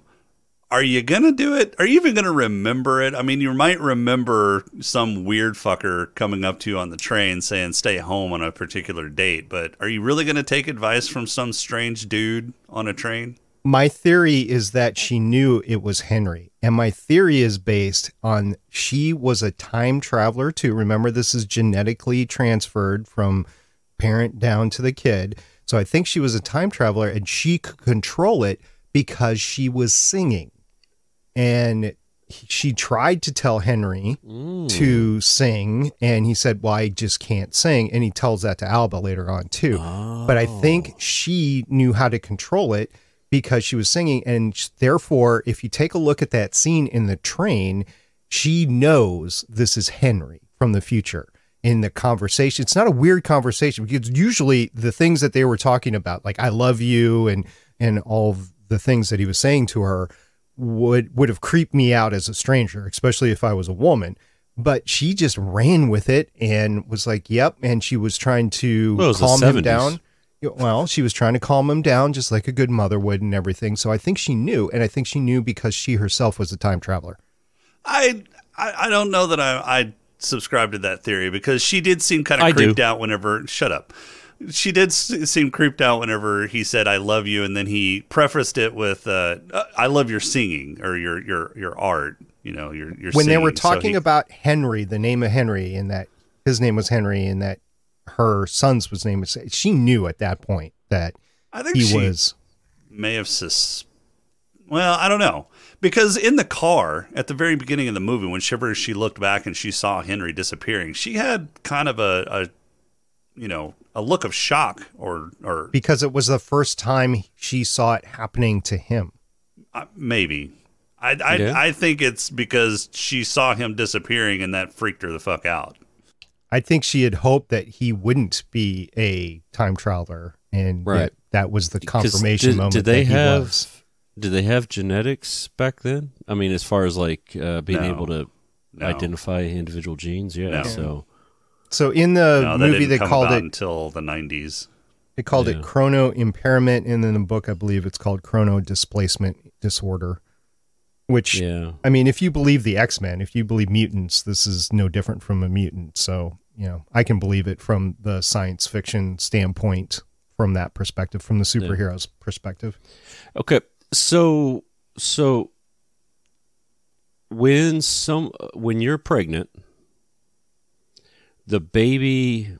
are you going to do it? Are you even going to remember it? I mean, you might remember some weird fucker coming up to you on the train saying stay home on a particular date, but are you really going to take advice from some strange dude on a train? My theory is that she knew it was Henry. And my theory is based on she was a time traveler too. Remember, this is genetically transferred from parent down to the kid. So I think she was a time traveler and she could control it because she was singing. And she tried to tell Henry to sing, and he said, well, I just can't sing. And he tells that to Alba later on, too. Oh. But I think she knew how to control it because she was singing. And therefore, if you take a look at that scene in the train, she knows this is Henry from the future. In the conversation, it's not a weird conversation, because usually the things that they were talking about, like I love you and all of the things that he was saying to her, would have creeped me out as a stranger, especially if I was a woman. But she just ran with it and was like, "Yep." And she was trying to calm him down. Well, she was trying to calm him down just like a good mother would and everything. So I think she knew, and I think she knew because she herself was a time traveler. I don't know that I subscribe to that theory, because she did seem kind of creeped out whenever. Shut up. She did seem creeped out whenever he said "I love you," and then he prefaced it with "I love your singing," or your art. You know, your when singing. they were talking about Henry, the name of Henry, and that his name was Henry, and that her son's name was. She knew at that point that I think she may have well, I don't know. Because in the car at the very beginning of the movie, when she looked back and she saw Henry disappearing, she had kind of a look of shock or because it was the first time she saw it happening to him. Maybe. I think it's because she saw him disappearing and that freaked her the fuck out. I think she had hoped that he wouldn't be a time traveler, and that was the confirmation moment. Did they have genetics back then? I mean, as far as like being able to identify individual genes, So in the movie they called it until the 90s. They called it chrono impairment, and in the book I believe it's called chrono displacement disorder. Which, I mean, if you believe the X-Men, if you believe mutants, this is no different from a mutant. So, I can believe it from the science fiction standpoint, from that perspective, from the superhero's perspective. Okay. So when you're pregnant, the baby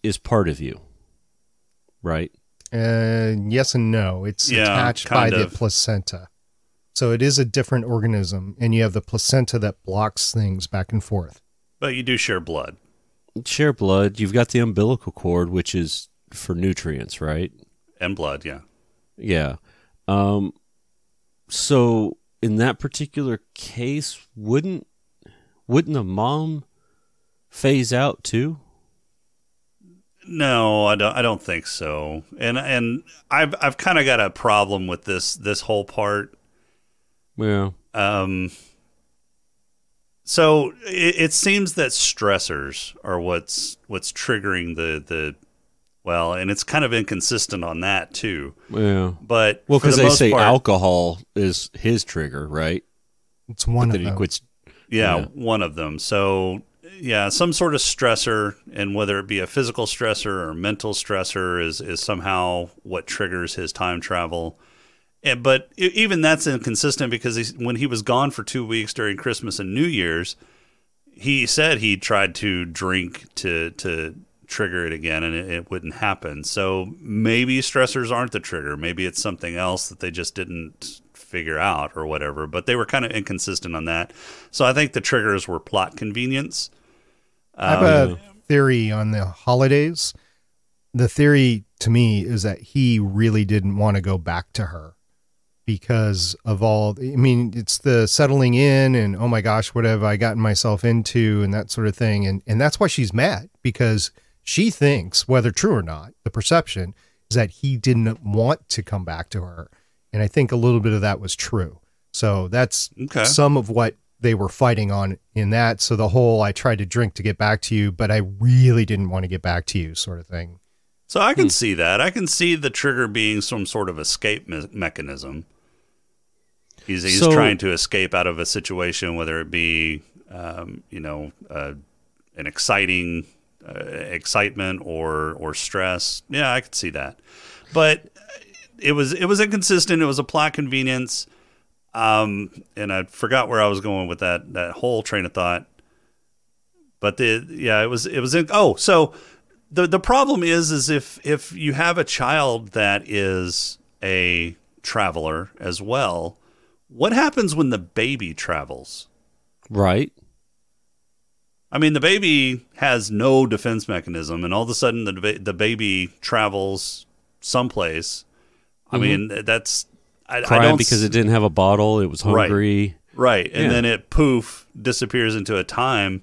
is part of you, right? Yes and no. It's attached by the placenta. So it is a different organism, and you have the placenta that blocks things back and forth. But you do share blood. Share blood. You've got the umbilical cord, which is for nutrients, right? And blood, yeah. Yeah. So in that particular case, wouldn't the mom phase out too? No, I don't think so. And I've kind of got a problem with this whole part. Yeah. So it seems that stressors are what's triggering the and it's kind of inconsistent on that too. Yeah. But because they say alcohol is his trigger, right? It's one of them. One of them. So some sort of stressor, and whether it be a physical stressor or mental stressor is somehow what triggers his time travel. But even that's inconsistent, because when he was gone for 2 weeks during Christmas and New Year's, he said he tried to drink to trigger it again, and it wouldn't happen. So maybe stressors aren't the trigger. Maybe it's something else that they just didn't figure out or whatever. But they were kind of inconsistent on that. So I think the triggers were plot convenience. I have a theory on the holidays. The theory to me is that he really didn't want to go back to her. Because of it's the settling in and, oh my gosh, what have I gotten myself into, and that sort of thing. And that's why she's mad, because she thinks, whether true or not, the perception is that he didn't want to come back to her. And I think a little bit of that was true. So that's some of what they were fighting on in that. So the whole, I tried to drink to get back to you, but I really didn't want to get back to you sort of thing. So I can see that. I can see the trigger being some sort of escape mechanism. He's trying to escape out of a situation, whether it be, an excitement or stress. Yeah, I could see that. But it was inconsistent. It was a plot convenience. And I forgot where I was going with that whole train of thought. But so the problem is if you have a child that is a traveler as well, what happens when the baby travels? Right. I mean, the baby has no defense mechanism, and all of a sudden the baby travels someplace. I mean, that's... I don't because it didn't have a bottle. It was hungry. Right. And then it, poof, disappears into a time.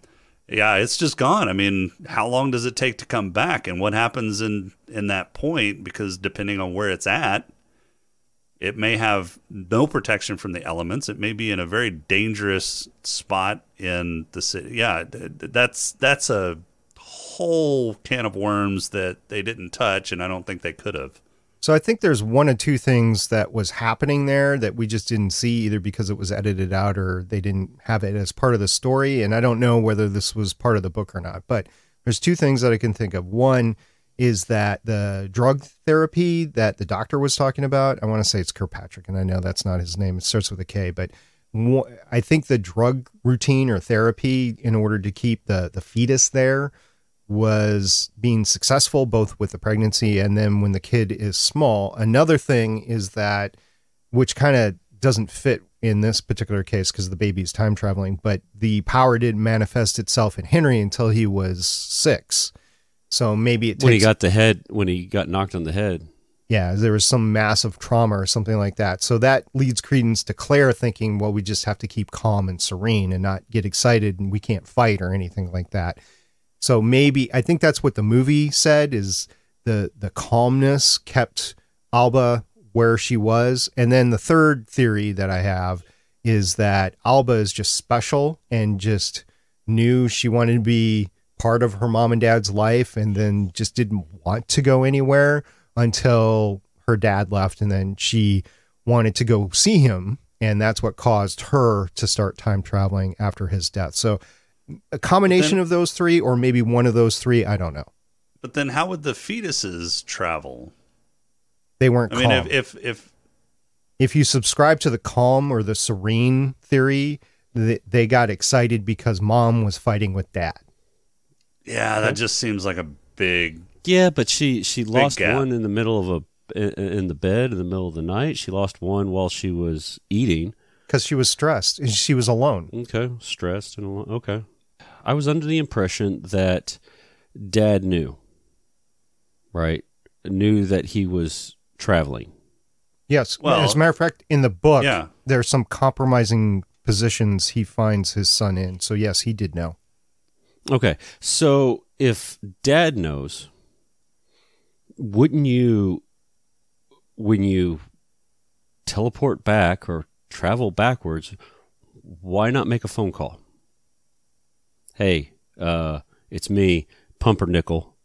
Yeah, it's just gone. I mean, how long does it take to come back? And what happens in that point? Because depending on where it's at, It may have no protection from the elements. It may be in a very dangerous spot in the city. Yeah, that's a whole can of worms that they didn't touch, and I don't think they could have. So I think there's one or two things that was happening there that we just didn't see, either because it was edited out or they didn't have it as part of the story. And I don't know whether this was part of the book or not, but there's two things that I can think of. One is that the drug therapy that the doctor was talking about, I want to say it's Kirkpatrick, and I know that's not his name. It starts with a K, but I think the drug routine or therapy in order to keep the fetus there was being successful, both with the pregnancy and then when the kid is small. Another thing is that, which kind of doesn't fit in this particular case because the baby is time traveling, but the power didn't manifest itself in Henry until he was 6. So maybe it takes, when he got knocked on the head. Yeah, there was some massive trauma or something like that. So that leads credence to Claire thinking, well, we just have to keep calm and serene and not get excited and we can't fight or anything like that. So maybe, I think that's what the movie said, is the calmness kept Alba where she was. And then the third theory that I have is that Alba is just special and just knew she wanted to be part of her mom and dad's life and then just didn't want to go anywhere until her dad left, and then she wanted to go see him, and that's what caused her to start time traveling after his death. So a combination of those three, or maybe one of those three, I don't know. But then how would the fetuses travel? They weren't calm. I mean, if you subscribe to the calm or the serene theory, they got excited because mom was fighting with dad. Yeah, that just seems like a big... Yeah, but she lost gap. one in the middle of in the bed in the middle of the night. She lost one while she was eating. Because she was stressed and she was alone. Okay, stressed and alone. Okay. I was under the impression that Dad knew, right? Knew that he was traveling. Yes. Well, as a matter of fact, in the book, there's some compromising positions he finds his son in. So yes, he did know. Okay. So if Dad knows, wouldn't you, when you teleport back or travel backwards, why not make a phone call? Hey, it's me, Pumpernickel,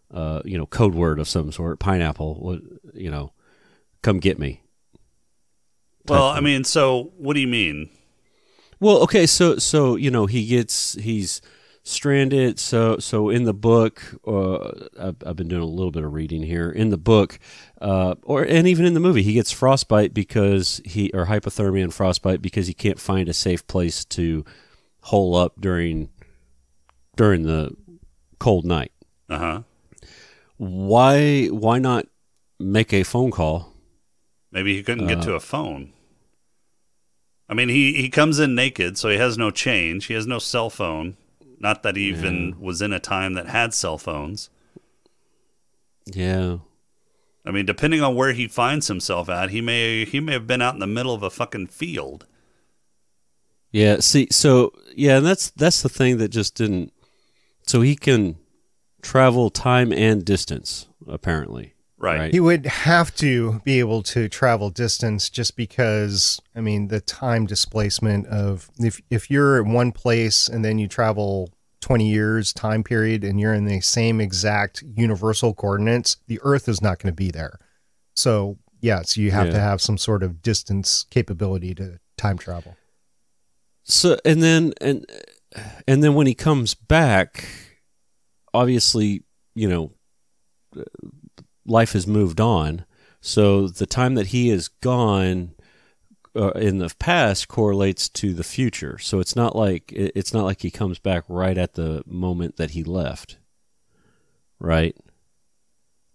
code word of some sort, pineapple, come get me. Well, I mean, so what do you mean? Well, okay, so he's stranded. So in the book, I've been doing a little bit of reading here. In the book, and even in the movie, he gets frostbite or hypothermia and frostbite because he can't find a safe place to hole up during the cold night. Why not make a phone call? Maybe he couldn't get to a phone. I mean, he comes in naked, so he has no change. He has no cell phone. Not that he even was in a time that had cell phones. Yeah. I mean, depending on where he finds himself at, he may have been out in the middle of a fucking field. Yeah, and that's the thing that just didn't. So he can travel time and distance, apparently. Right. He would have to be able to travel distance just because, I mean, the time displacement of if you're in one place and then you travel 20 years time period and you're in the same exact universal coordinates, the Earth is not going to be there. So, yes, you have to have some sort of distance capability to time travel. So, and then when he comes back, obviously, life has moved on. So the time that he is gone in the past correlates to the future. So it's not like he comes back right at the moment that he left. Right?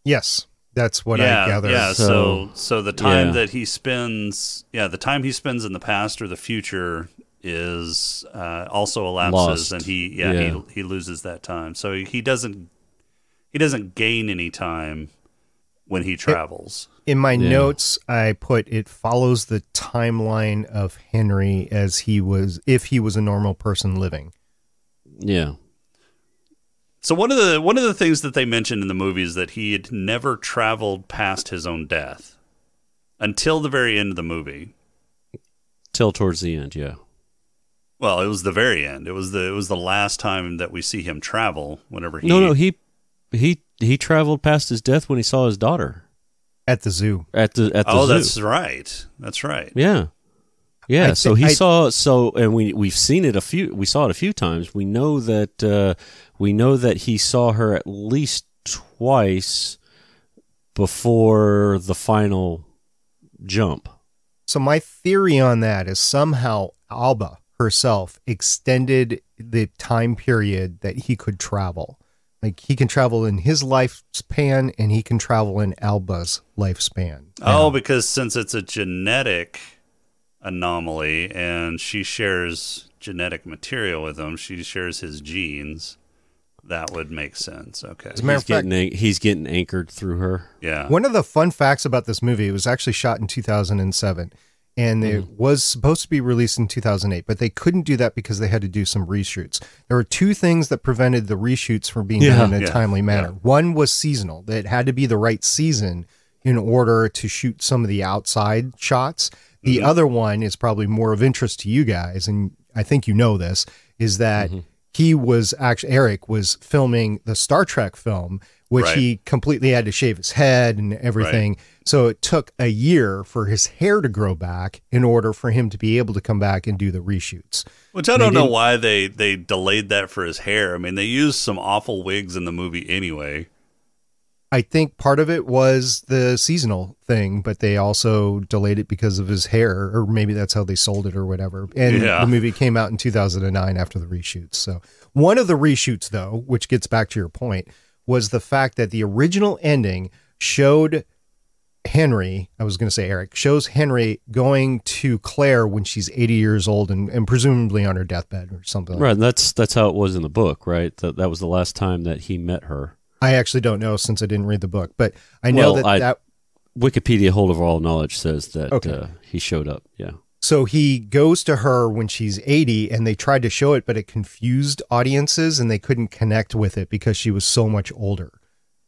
Yes. That's what I gather. Yeah, so the time that he spends, the time he spends in the past or the future is also elapses, and he loses that time. So he doesn't gain any time when he travels. In my notes, I put it follows the timeline of Henry if he was a normal person living. Yeah. So one of the things that they mentioned in the movie is that he had never traveled past his own death. until the very end of the movie. Till towards the end, yeah. Well, it was the very end. It was the last time that we see him travel. Whenever he he traveled past his death when he saw his daughter at the zoo. At the oh, zoo. That's right. That's right. Yeah. Yeah, and we've seen it we saw it a few times. We know that he saw her at least twice before the final jump. So my theory on that is somehow Alba herself extended the time period that he could travel. Like he can travel in his lifespan and he can travel in Alba's lifespan. Oh, because since it's a genetic anomaly and she shares genetic material with him, she shares his genes. That would make sense. Okay. As a matter of fact, he's getting anchored through her. Yeah. One of the fun facts about this movie, it was actually shot in 2007 and it was supposed to be released in 2008, but they couldn't do that because they had to do some reshoots. There were two things that prevented the reshoots from being done in a timely manner. Yeah. One was seasonal. It had to be the right season in order to shoot some of the outside shots. The other one is probably more of interest to you guys, and I think you know this, is that he was actually, Eric was filming the Star Trek film, which he completely had to shave his head and everything. Right. So it took a year for his hair to grow back in order for him to be able to come back and do the reshoots. Which I don't know why they delayed that for his hair. I mean, they used some awful wigs in the movie anyway. I think part of it was the seasonal thing, but they also delayed it because of his hair, or maybe that's how they sold it or whatever. And the movie came out in 2009 after the reshoots. So one of the reshoots, though, which gets back to your point, was the fact that the original ending showed Henry, I was going to say Eric, shows Henry going to Claire when she's 80 years old and presumably on her deathbed or something. Right, and that's how it was in the book, right? That was the last time that he met her. I actually don't know since I didn't read the book, but I know that Wikipedia Hold of All Knowledge says that he showed up. Yeah. So he goes to her when she's 80 and they tried to show it, but it confused audiences and they couldn't connect with it because she was so much older.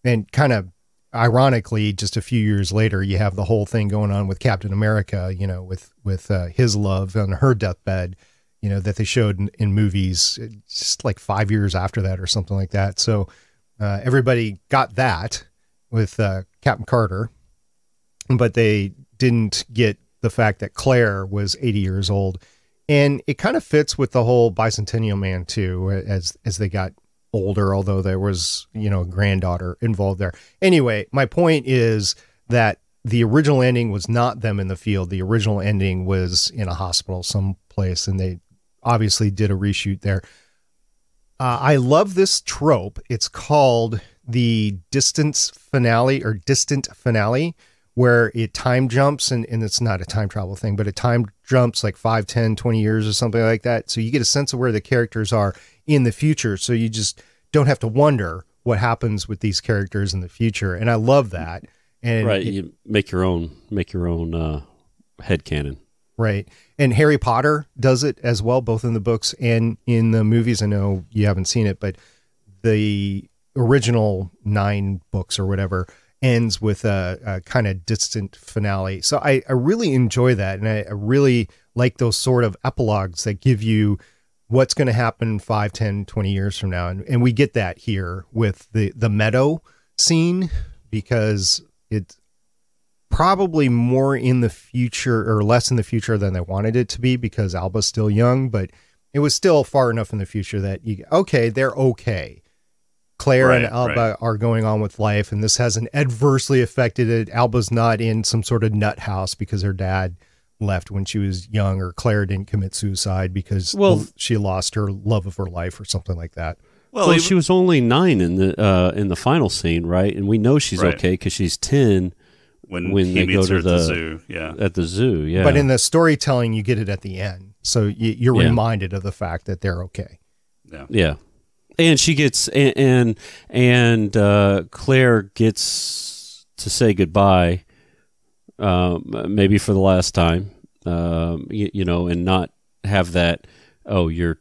And kind of ironically, just a few years later, you have the whole thing going on with Captain America, you know, with his love on her deathbed, you know, that they showed in movies just like 5 years after that or something like that. So everybody got that with Captain Carter, but they didn't get the fact that Claire was 80 years old. And it kind of fits with the whole Bicentennial Man, too, as they got older, although there was, you know, a granddaughter involved there. Anyway, my point is that the original ending was not them in the field. The original ending was in a hospital someplace, and they obviously did a reshoot there. I love this trope. It's called the distant finale, where it time jumps, and it's not a time travel thing, but it time jumps like 5, 10, 20 years or something like that. So you get a sense of where the characters are in the future. So you just don't have to wonder what happens with these characters in the future. And I love that. And right. You make your own headcanon. Right. And Harry Potter does it as well, both in the books and in the movies. I know you haven't seen it, but the original 9 books or whatever ends with a kind of distant finale. So I really enjoy that. And I really like those sort of epilogues that give you what's going to happen 5, 10, 20 years from now. And we get that here with the meadow scene, because it's probably more in the future or less in the future than they wanted it to be, because Alba's still young, but it was still far enough in the future that they're okay. Claire and Alba are going on with life, and this hasn't adversely affected it. Alba's not in some sort of nut house because her dad left when she was young, or Claire didn't commit suicide because she lost her love of her life or something like that. Well, she was only 9 in the final scene, right? And we know she's okay because she's 10 when they go to the zoo. Yeah, at the zoo. Yeah, but in the storytelling, you get it at the end, so you're reminded of the fact that they're okay. Yeah. Yeah. And she gets and Claire gets to say goodbye, maybe for the last time, you know, and not have that, you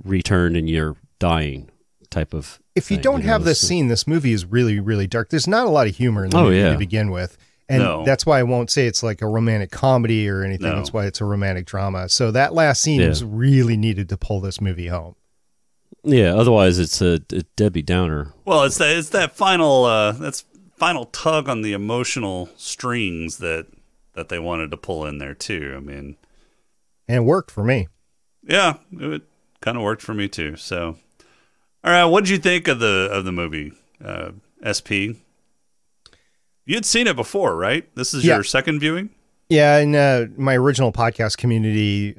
returned and you're dying type of. If you don't have this scene, this movie is really, really dark. There's not a lot of humor in the movie to begin with. And No. that's why I won't say it's like a romantic comedy or anything. No. That's why it's a romantic drama. So that last scene was really needed to pull this movie home. Yeah, otherwise it's a Debbie Downer. Well, it's that final final tug on the emotional strings that they wanted to pull in there too. I mean, and it worked for me. Yeah, it kind of worked for me too. So, all right, what did you think of the movie, SP? You'd seen it before, right? This is your second viewing? Yeah, in my original podcast community,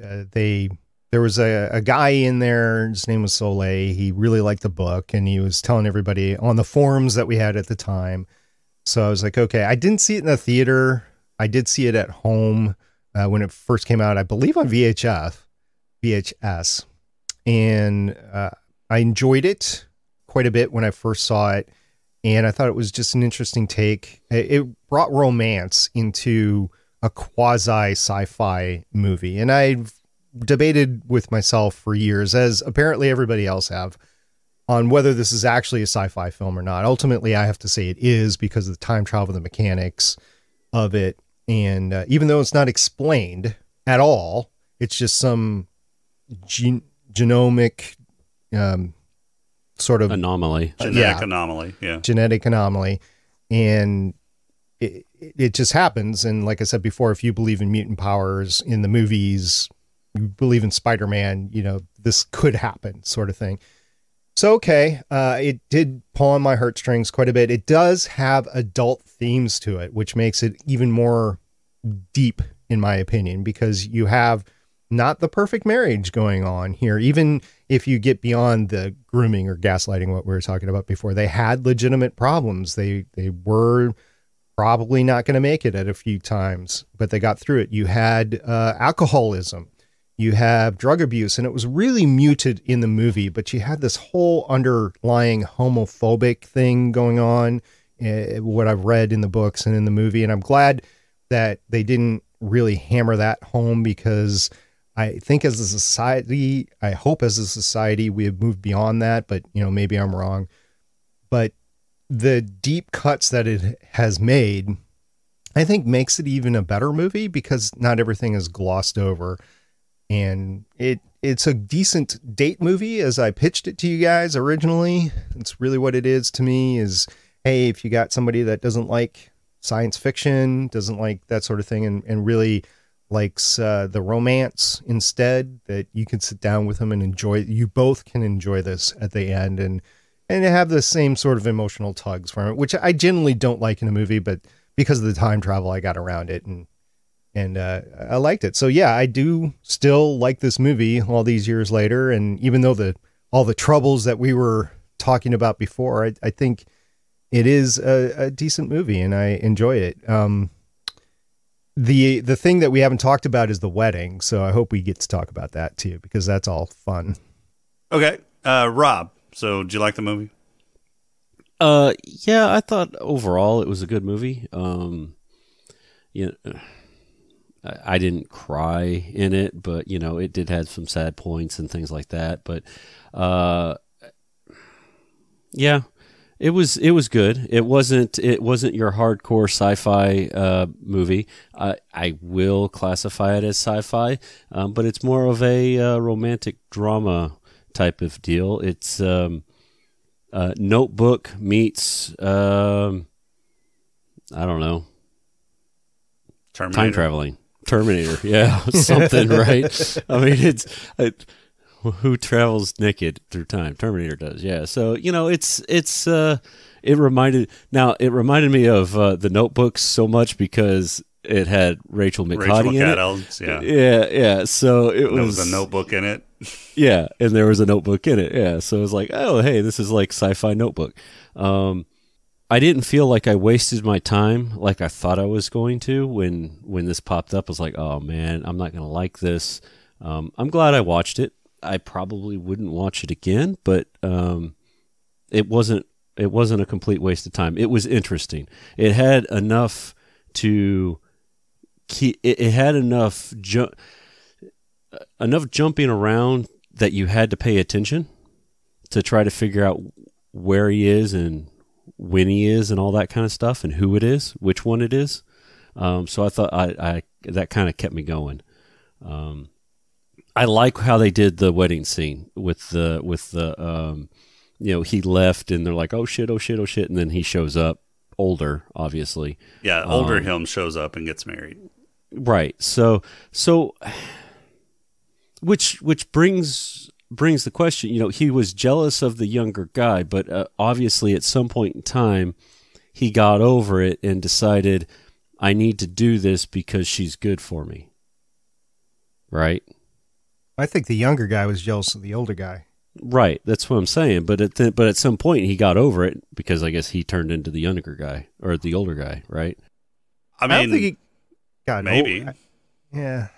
there was a guy in there. His name was Soleil. He really liked the book, and he was telling everybody on the forums that we had at the time. So I was like, okay, I didn't see it in the theater. I did see it at home when it first came out, I believe on VHS. And I enjoyed it quite a bit when I first saw it. And I thought it was just an interesting take. It brought romance into a quasi sci-fi movie. And I've debated with myself for years, as apparently everybody else have, on whether this is actually a sci-fi film or not. Ultimately, I have to say it is because of the time travel, the mechanics of it. And even though it's not explained at all, it's just some genomic sort of anomaly. Genetic anomaly, yeah. Genetic anomaly. And it just happens. And like I said before, if you believe in mutant powers in the movies, you believe in Spider-Man, you know, this could happen sort of thing. So, okay, it did pull on my heartstrings quite a bit. It does have adult themes to it, which makes it even more deep, in my opinion, because you have not the perfect marriage going on here. Even if you get beyond the grooming or gaslighting, what we were talking about before, they had legitimate problems. They were probably not going to make it at a few times, but they got through it. You had alcoholism. You have drug abuse, and it was really muted in the movie, but you had this whole underlying homophobic thing going on, what I've read in the books and in the movie. And I'm glad that they didn't really hammer that home, because I think as a society, I hope as a society, we have moved beyond that, but you know, maybe I'm wrong. But the deep cuts that it has made, I think makes it even a better movie, because not everything is glossed over. And it's a decent date movie as I pitched it to you guys originally. It's really what it is to me is, hey, if you got somebody that doesn't like science fiction, doesn't like that sort of thing, and really likes the romance instead, that you can sit down with them and enjoy. You both can enjoy this at the end and have the same sort of emotional tugs from it, which I generally don't like in a movie, but because of the time travel, I got around it and I liked it. So yeah, I do still like this movie all these years later. And even though all the troubles that we were talking about before, I think it is a decent movie and I enjoy it. The thing that we haven't talked about is the wedding. So I hope we get to talk about that too, because that's all fun. Okay. Rob, so did you like the movie? Yeah, I thought overall it was a good movie. You know, I didn't cry in it, but you know, it did have some sad points and things like that. But yeah, it was good. It wasn't your hardcore sci-fi movie. I will classify it as sci-fi, but it's more of a romantic drama type of deal. It's Notebook meets I don't know, Terminator. Time traveling. Terminator, yeah, something, right? I mean, who travels naked through time? Terminator does, yeah. So you know, it reminded me of the Notebook so much because it had Rachel McAdams in it. Yeah. So there was a notebook in it. Yeah, and there was a notebook in it. Yeah, so it was like, oh, hey, this is like sci-fi Notebook. I didn't feel like I wasted my time like I thought I was going to when this popped up. I was like, oh man, I'm not going to like this. I'm glad I watched it. I probably wouldn't watch it again, but it wasn't a complete waste of time. It was interesting. It had enough to keep. It had enough jumping around that you had to pay attention to try to figure out where he is and when he is and all that kind of stuff and who it is, which one it is. So I thought I that kind of kept me going. I like how they did the wedding scene with the he left and they're like, oh shit, and then he shows up older, obviously. Yeah, older him shows up and gets married. Right. So which brings the question, he was jealous of the younger guy, but obviously at some point in time he got over it and decided, I need to do this because she's good for me. Right? I think the younger guy was jealous of the older guy. Right, that's what I'm saying. But at some point he got over it because I guess he turned into the younger guy or the older guy, right? I mean, I don't think he got maybe. Yeah,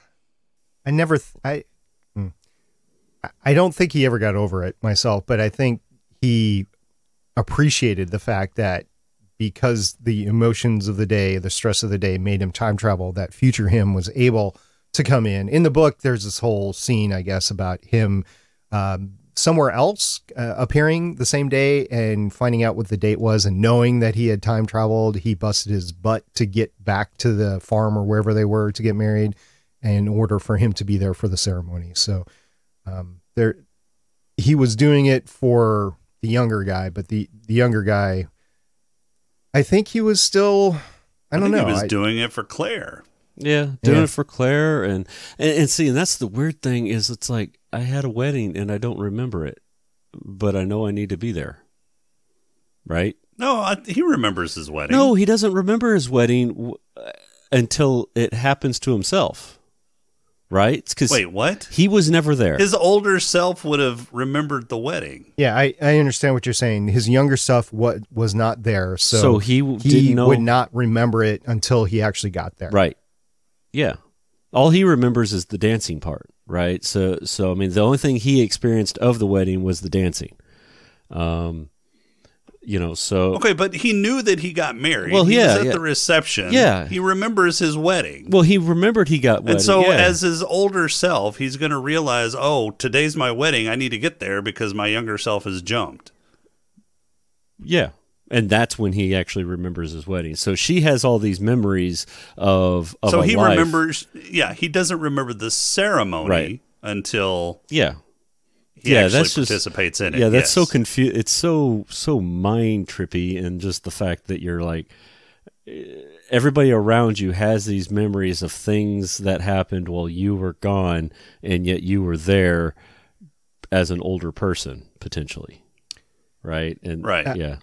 I don't think he ever got over it myself, but I think he appreciated the fact that because the emotions of the day, the stress of the day made him time travel, that future him was able to come in. In the book, there's this whole scene, I guess, about him somewhere else appearing the same day and finding out what the date was and knowing that he had time traveled. He busted his butt to get back to the farm or wherever they were to get married in order for him to be there for the ceremony. So he was doing it for the younger guy, but the younger guy, I think he was still, I don't know. He was doing it for Claire. Yeah, doing it for Claire. And see, and that's the weird thing is it's like, I had a wedding and I don't remember it, but I know I need to be there. Right? No, he remembers his wedding. No, he doesn't remember his wedding until it happens to himself. Right? Wait, what? He was never there. His older self would have remembered the wedding. Yeah, I understand what you're saying. His younger self was not there, so he didn't know. Would not remember it until he actually got there. Right. Yeah. All he remembers is the dancing part, right? So I mean, the only thing he experienced of the wedding was the dancing. So okay, but he knew that he got married. Well, he was at the reception. Yeah, he remembers his wedding. Well, he remembered he got wedding. And so, as his older self, he's going to realize, oh, today's my wedding. I need to get there because my younger self has jumped. Yeah, and that's when he actually remembers his wedding. So she has all these memories of so he life. Remembers. Yeah, he doesn't remember the ceremony until. Yeah. He actually participates in it. Yeah, that's so confused. It's so mind trippy, and just the fact that you're like, everybody around you has these memories of things that happened while you were gone, and yet you were there as an older person potentially, right? And yeah.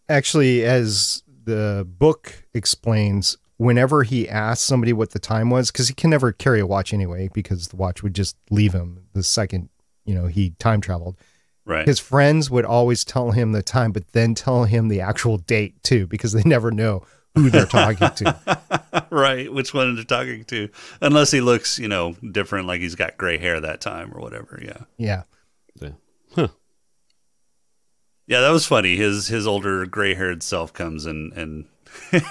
Actually, as the book explains, whenever he asks somebody what the time was, because he can never carry a watch anyway, because the watch would just leave him the second he time traveled. Right. His friends would always tell him the time, but then tell him the actual date too, because they never know who they're talking to. Right. Which one they're talking to, unless he looks, different, like he's got gray hair that time or whatever. Yeah. Yeah. Huh. Yeah, that was funny. His older gray-haired self comes and and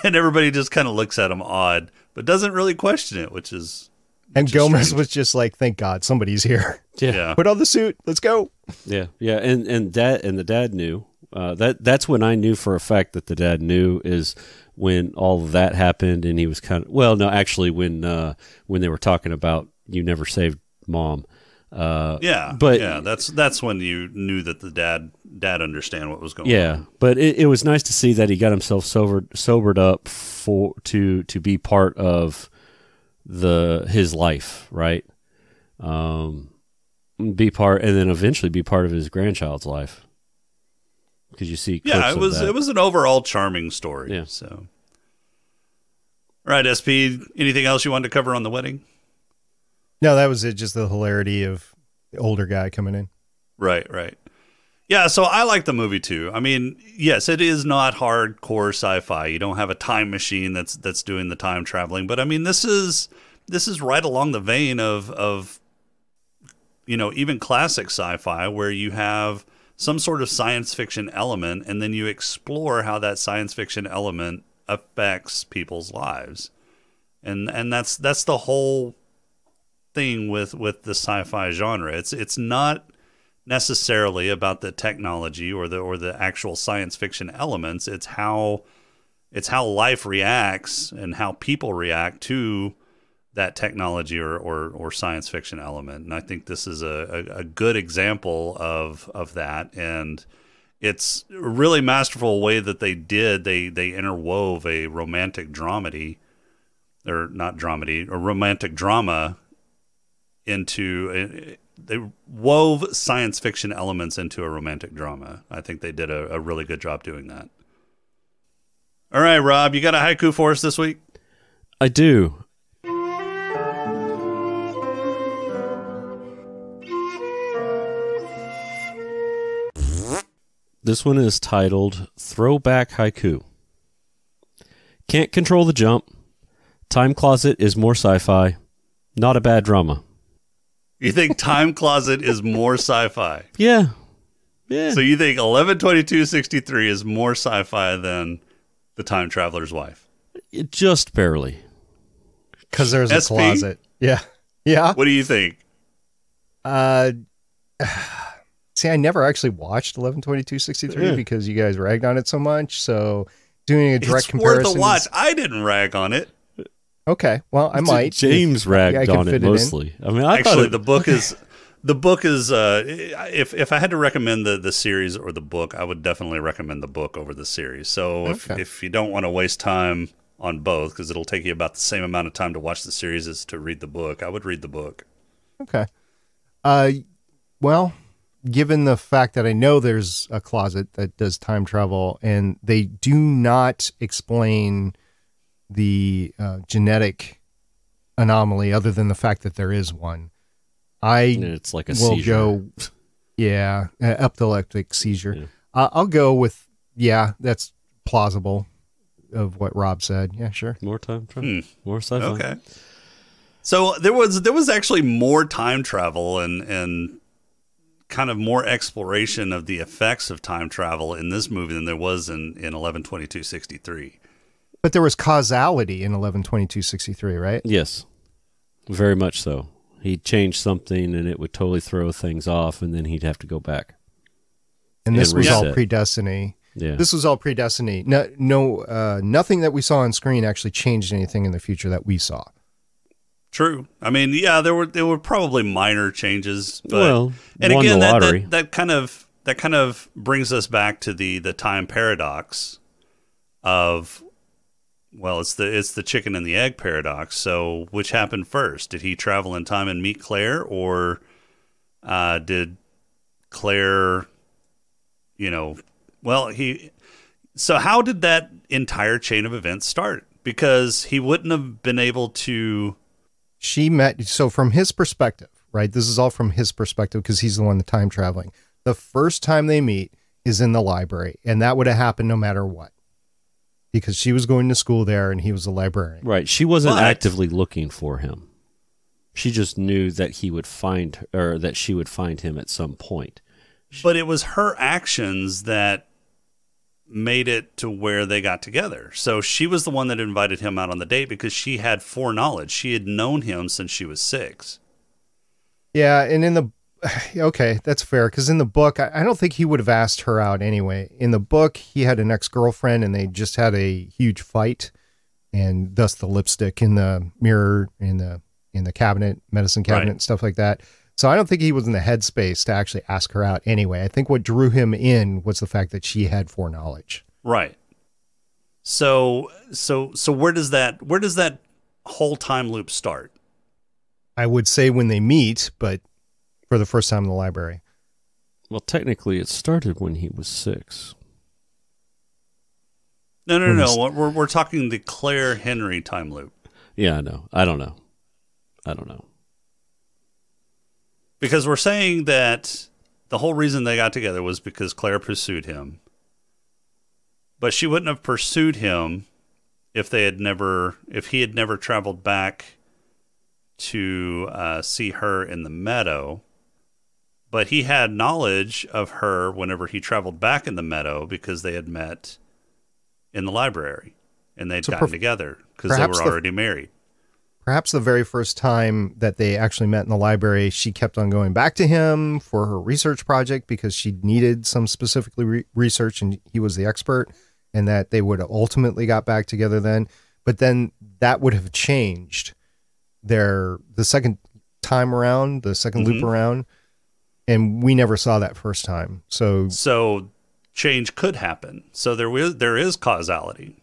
everybody just kind of looks at him odd, but doesn't really question it, which is. And Gomez was just like, "Thank God somebody's here." Yeah. Put on the suit. Let's go. Yeah. And the dad knew. That's when I knew for a fact that the dad knew, is when all of that happened, and he was when they were talking about you never saved mom. That's when you knew that the dad understand what was going on. Yeah, but it was nice to see that he got himself sobered up to be part of his life, right? Be part, and then eventually be part of his grandchild's life, because you see clips it was an overall charming story. Yeah. So, all right, SP, anything else you wanted to cover on the wedding? No, that was it. Just the hilarity of the older guy coming in. Right. Yeah, so I like the movie too. I mean, yes, it is not hardcore sci-fi. You don't have a time machine that's doing the time traveling, but I mean, this is right along the vein of even classic sci-fi, where you have some sort of science fiction element, and then you explore how that science fiction element affects people's lives, and that's the whole thing with the sci-fi genre. It's not necessarily about the technology or the actual science fiction elements. It's how It's how life reacts and how people react to that technology or science fiction element. And I think this is a good example of that. And it's a really masterful way that they interwove a romantic dramedy, or not dramedy, a romantic drama into, they wove science fiction elements into a romantic drama. I think they did a really good job doing that. All right, Rob, you got a haiku for us this week? I do. This one is titled Throwback Haiku. Can't control the jump. Time Closet is more sci-fi. Not a bad drama. You think Time Closet is more sci-fi? Yeah. Yeah. So you think 11/22/63 is more sci-fi than The Time Traveler's Wife? Just barely. Because there's a SP? closet. Yeah. Yeah. What do you think? See, I never actually watched 11/22/63 because you guys ragged on it so much. So doing a direct comparison. It's worth a watch. I didn't rag on it. Okay. Well, I might. James ragged on it mostly. I mean, I thought the book is if I had to recommend the series or the book, I would definitely recommend the book over the series. So if you don't want to waste time on both, because it'll take you about the same amount of time to watch the series as to read the book, I would read the book. Okay. Well, given the fact that I know there's a closet that does time travel, and they do not explain the genetic anomaly other than the fact that there is one, it's like a will seizure. go, epileptic seizure. Yeah. I'll go with, that's plausible of what Rob said. Yeah, sure. More time travel. More sci-fi. Okay. So there was actually more time travel and kind of more exploration of the effects of time travel in this movie than there was in 11/22/63. But there was causality in 11/22/63, right? Yes, very much so. He'd change something and it would totally throw things off, and then he'd have to go back. And this was reset. all predestiny. Yeah. This was all predestiny. Nothing that we saw on screen actually changed anything in the future that we saw. True. I mean, there were probably minor changes, but well, and won again the lottery. that kind of brings us back to the time paradox of, well, it's the chicken and the egg paradox. So which happened first? Did he travel in time and meet Claire, or did Claire, so how did that entire chain of events start? Because he wouldn't have been able to. So from his perspective, right? This is all from his perspective because he's the one time traveling. The first time they meet is in the library, and that would have happened no matter what, because she was going to school there and he was a librarian. Right. She wasn't actively looking for him. She just knew that he would find, or that she would find him at some point. But it was her actions that made it to where they got together. So she was the one that invited him out on the date because she had foreknowledge. She had known him since she was 6. Yeah, and okay, that's fair, because in the book, I don't think he would have asked her out anyway. In the book, he had an ex-girlfriend, and they just had a huge fight, and thus the lipstick in the mirror, in the cabinet, medicine cabinet, and stuff like that. So I don't think he was in the headspace to actually ask her out anyway. I think what drew him in was the fact that she had foreknowledge. Right. So where does that whole time loop start? I would say when they meet, but for the first time in the library. Well, technically, it started when he was 6. No. We're talking the Claire Henry time loop. Yeah, I know. I don't know. Because we're saying that the whole reason they got together was because Claire pursued him. But she wouldn't have pursued him if he had never traveled back to see her in the meadow. But he had knowledge of her whenever he traveled back in the meadow because they had met in the library and they'd gotten together because they were already married. Perhaps the very first time that they actually met in the library, she kept on going back to him for her research project because she needed some specifically research and he was the expert. and that they would have ultimately got back together then. But then that would have changed the second time around, the 2nd loop around, and we never saw that first time. So change could happen. So there is causality.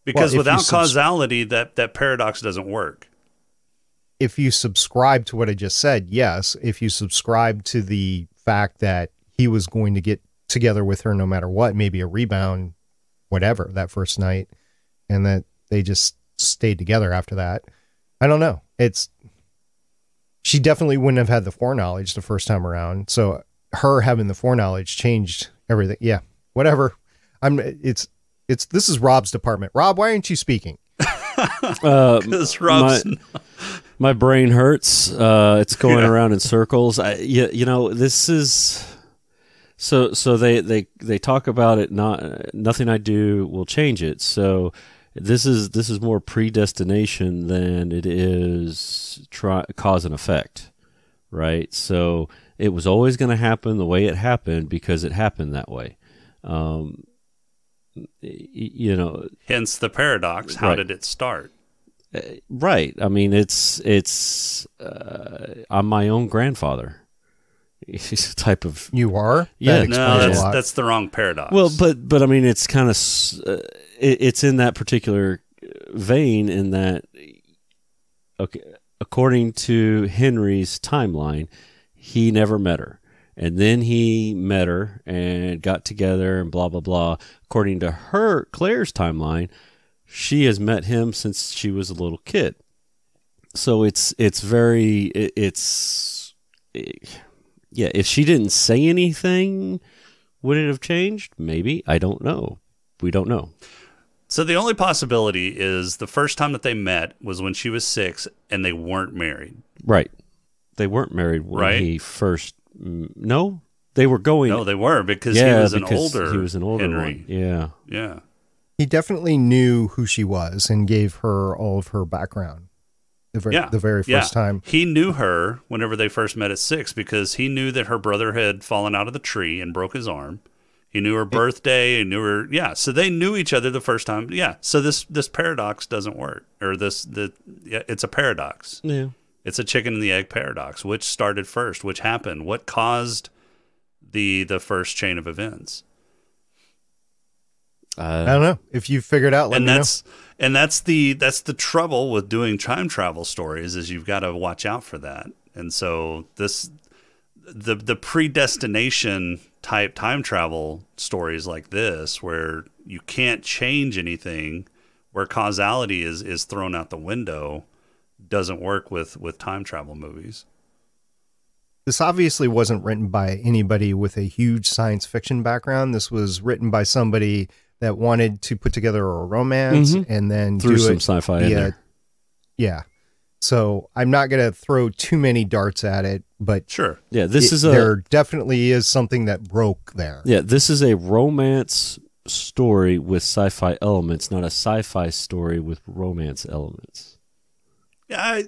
Because without causality, that paradox doesn't work. If you subscribe to what I just said, yes. If you subscribe to the fact that he was going to get together with her no matter what, maybe a rebound, whatever, that first night, and that they just stayed together after that. I don't know. She definitely wouldn't have had the foreknowledge the first time around. So her having the foreknowledge changed everything. Yeah, whatever. This is Rob's department. Rob, why aren't you speaking? Because Rob's my brain hurts. It's going around in circles. This is so they talk about it. Nothing I do will change it. So this is more predestination than it is cause and effect, right? So it was always going to happen the way it happened because it happened that way. Hence the paradox. How did it start? Right. I mean, I'm my own grandfather. He's a type of... You are? Yeah. That's the wrong paradox. Well, but I mean, it's kind of, it's in that particular vein in that, okay, according to Henry's timeline, he never met her. And then he met her and got together and blah, blah, blah. According to Claire's timeline, she has met him since she was a little kid. So if she didn't say anything, would it have changed? Maybe. I don't know. We don't know. So the only possibility is the first time that they met was when she was 6 and they weren't married. Right. They weren't married when he first... No, they were going. No, they were because he was an older Henry. One. Yeah. He definitely knew who she was and gave her all of her background. The very first time. He knew her whenever they first met at 6 because he knew that her brother had fallen out of the tree and broke his arm. He knew her birthday and knew her. Yeah. So they knew each other the first time. Yeah. So this paradox doesn't work, or it's a paradox. Yeah. It's a chicken and the egg paradox. Which started first? Which happened? What caused the first chain of events? I don't know. If you figured out, let me know. And that's the trouble with doing time travel stories is you've got to watch out for that. And so the predestination type time travel stories like this, where you can't change anything, where causality is thrown out the window, doesn't work with time travel movies. This obviously wasn't written by anybody with a huge science fiction background. This was written by somebody that wanted to put together a romance and then threw some sci-fi in there. Yeah. So I'm not going to throw too many darts at it, but sure. Yeah, there definitely is something that broke there. Yeah, this is a romance story with sci-fi elements, not a sci-fi story with romance elements. Yeah,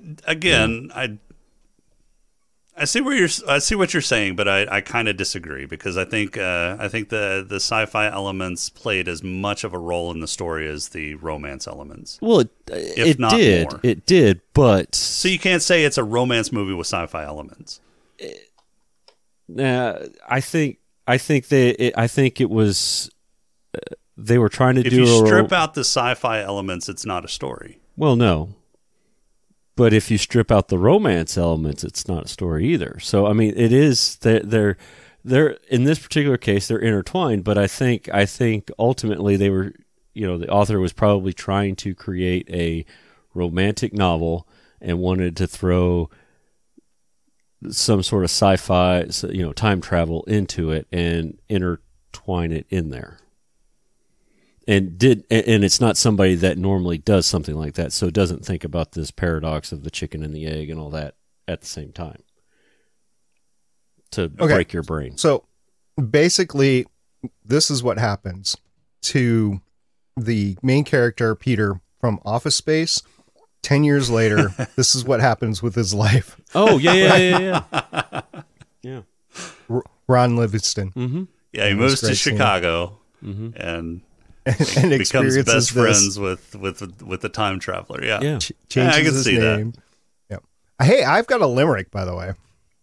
I see what you're saying, but I kind of disagree because I think the sci-fi elements played as much of a role in the story as the romance elements. Well, it did. More. It did, but so you can't say it's a romance movie with sci-fi elements. I think it was. They were trying to do. If you strip out the sci-fi elements, it's not a story. Well, no. But if you strip out the romance elements, it's not a story either. So, I mean, it is they're in this particular case they're intertwined. But I think ultimately they were, the author was probably trying to create a romantic novel and wanted to throw some sort of sci-fi, time travel into it and intertwine it in there. And it's not somebody that normally does something like that, so doesn't think about this paradox of the chicken and the egg and all that at the same time to break your brain. So basically, this is what happens to the main character, Peter, from Office Space. 10 years later, this is what happens with his life. Oh, yeah. Yeah. Ron Livingston. Mm-hmm. Yeah, he moves to Chicago and and becomes experiences best this. friends with the time traveler. Yeah, Changes I can his see name. that. Yep. Hey, I've got a limerick, by the way.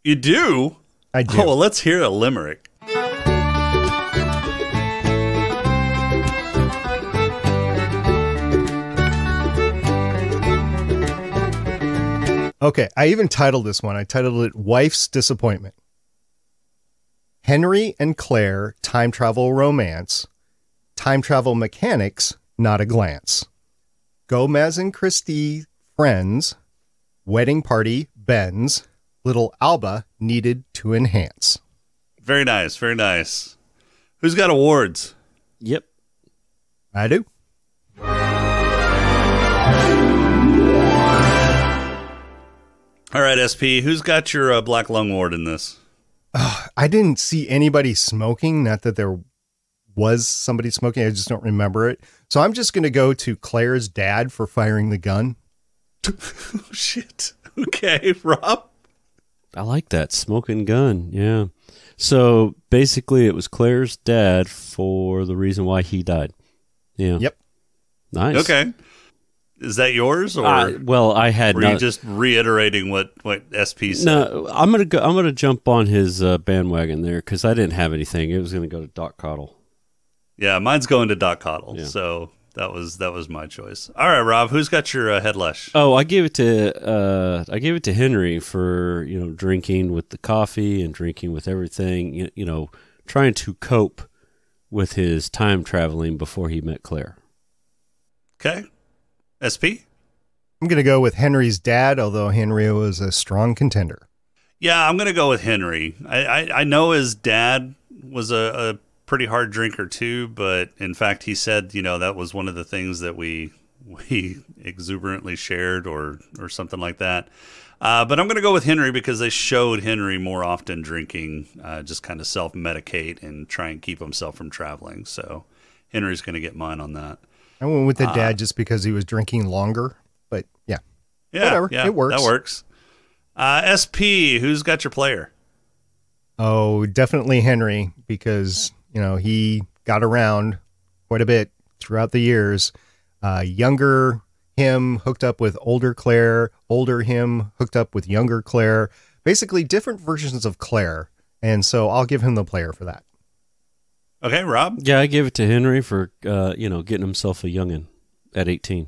You do? I do. Oh, well, let's hear a limerick. Okay, I even titled this one. I titled it Wife's Disappointment. Henry and Claire, time travel romance. Time travel mechanics, not a glance. Gomez and Christie, friends. Wedding party, Benz. Little Alba needed to enhance. Very nice, very nice. Who's got awards? Yep. I do. All right, SP, who's got your Black Lung Ward in this? I didn't see anybody smoking. Not that there was somebody smoking. I just don't remember it. So I'm just going to go to Claire's dad for firing the gun. Oh, shit. Okay, Rob? I like that. Smoking gun. Yeah. So basically, it was Claire's dad for the reason why he died. Yeah. Yep. Nice. Okay. Is that yours, or well, I had were you just reiterating what SP said? No, I'm gonna jump on his bandwagon there because I didn't have anything. It was gonna go to Doc Cottle. Yeah, mine's going to Doc Cottle. Yeah. So that was my choice. All right, Rob, who's got your head lush? Oh, I gave it to Henry for drinking with the coffee and drinking with everything. Trying to cope with his time traveling before he met Claire. Okay. SP? I'm going to go with Henry's dad, although Henry was a strong contender. Yeah, I'm going to go with Henry. I know his dad was a pretty hard drinker too, but in fact, he said, that was one of the things that we exuberantly shared or something like that. But I'm going to go with Henry because they showed Henry more often drinking, just kind of self-medicate and try and keep himself from traveling. So Henry's going to get mine on that. I went with the dad just because he was drinking longer, but yeah, whatever. Yeah, it works. That works. SP, who's got your player? Oh, definitely Henry, because, he got around quite a bit throughout the years. Younger him hooked up with older Claire, older him hooked up with younger Claire, basically different versions of Claire. And so I'll give him the player for that. Okay, Rob? Yeah, I gave it to Henry for, getting himself a youngin' at 18.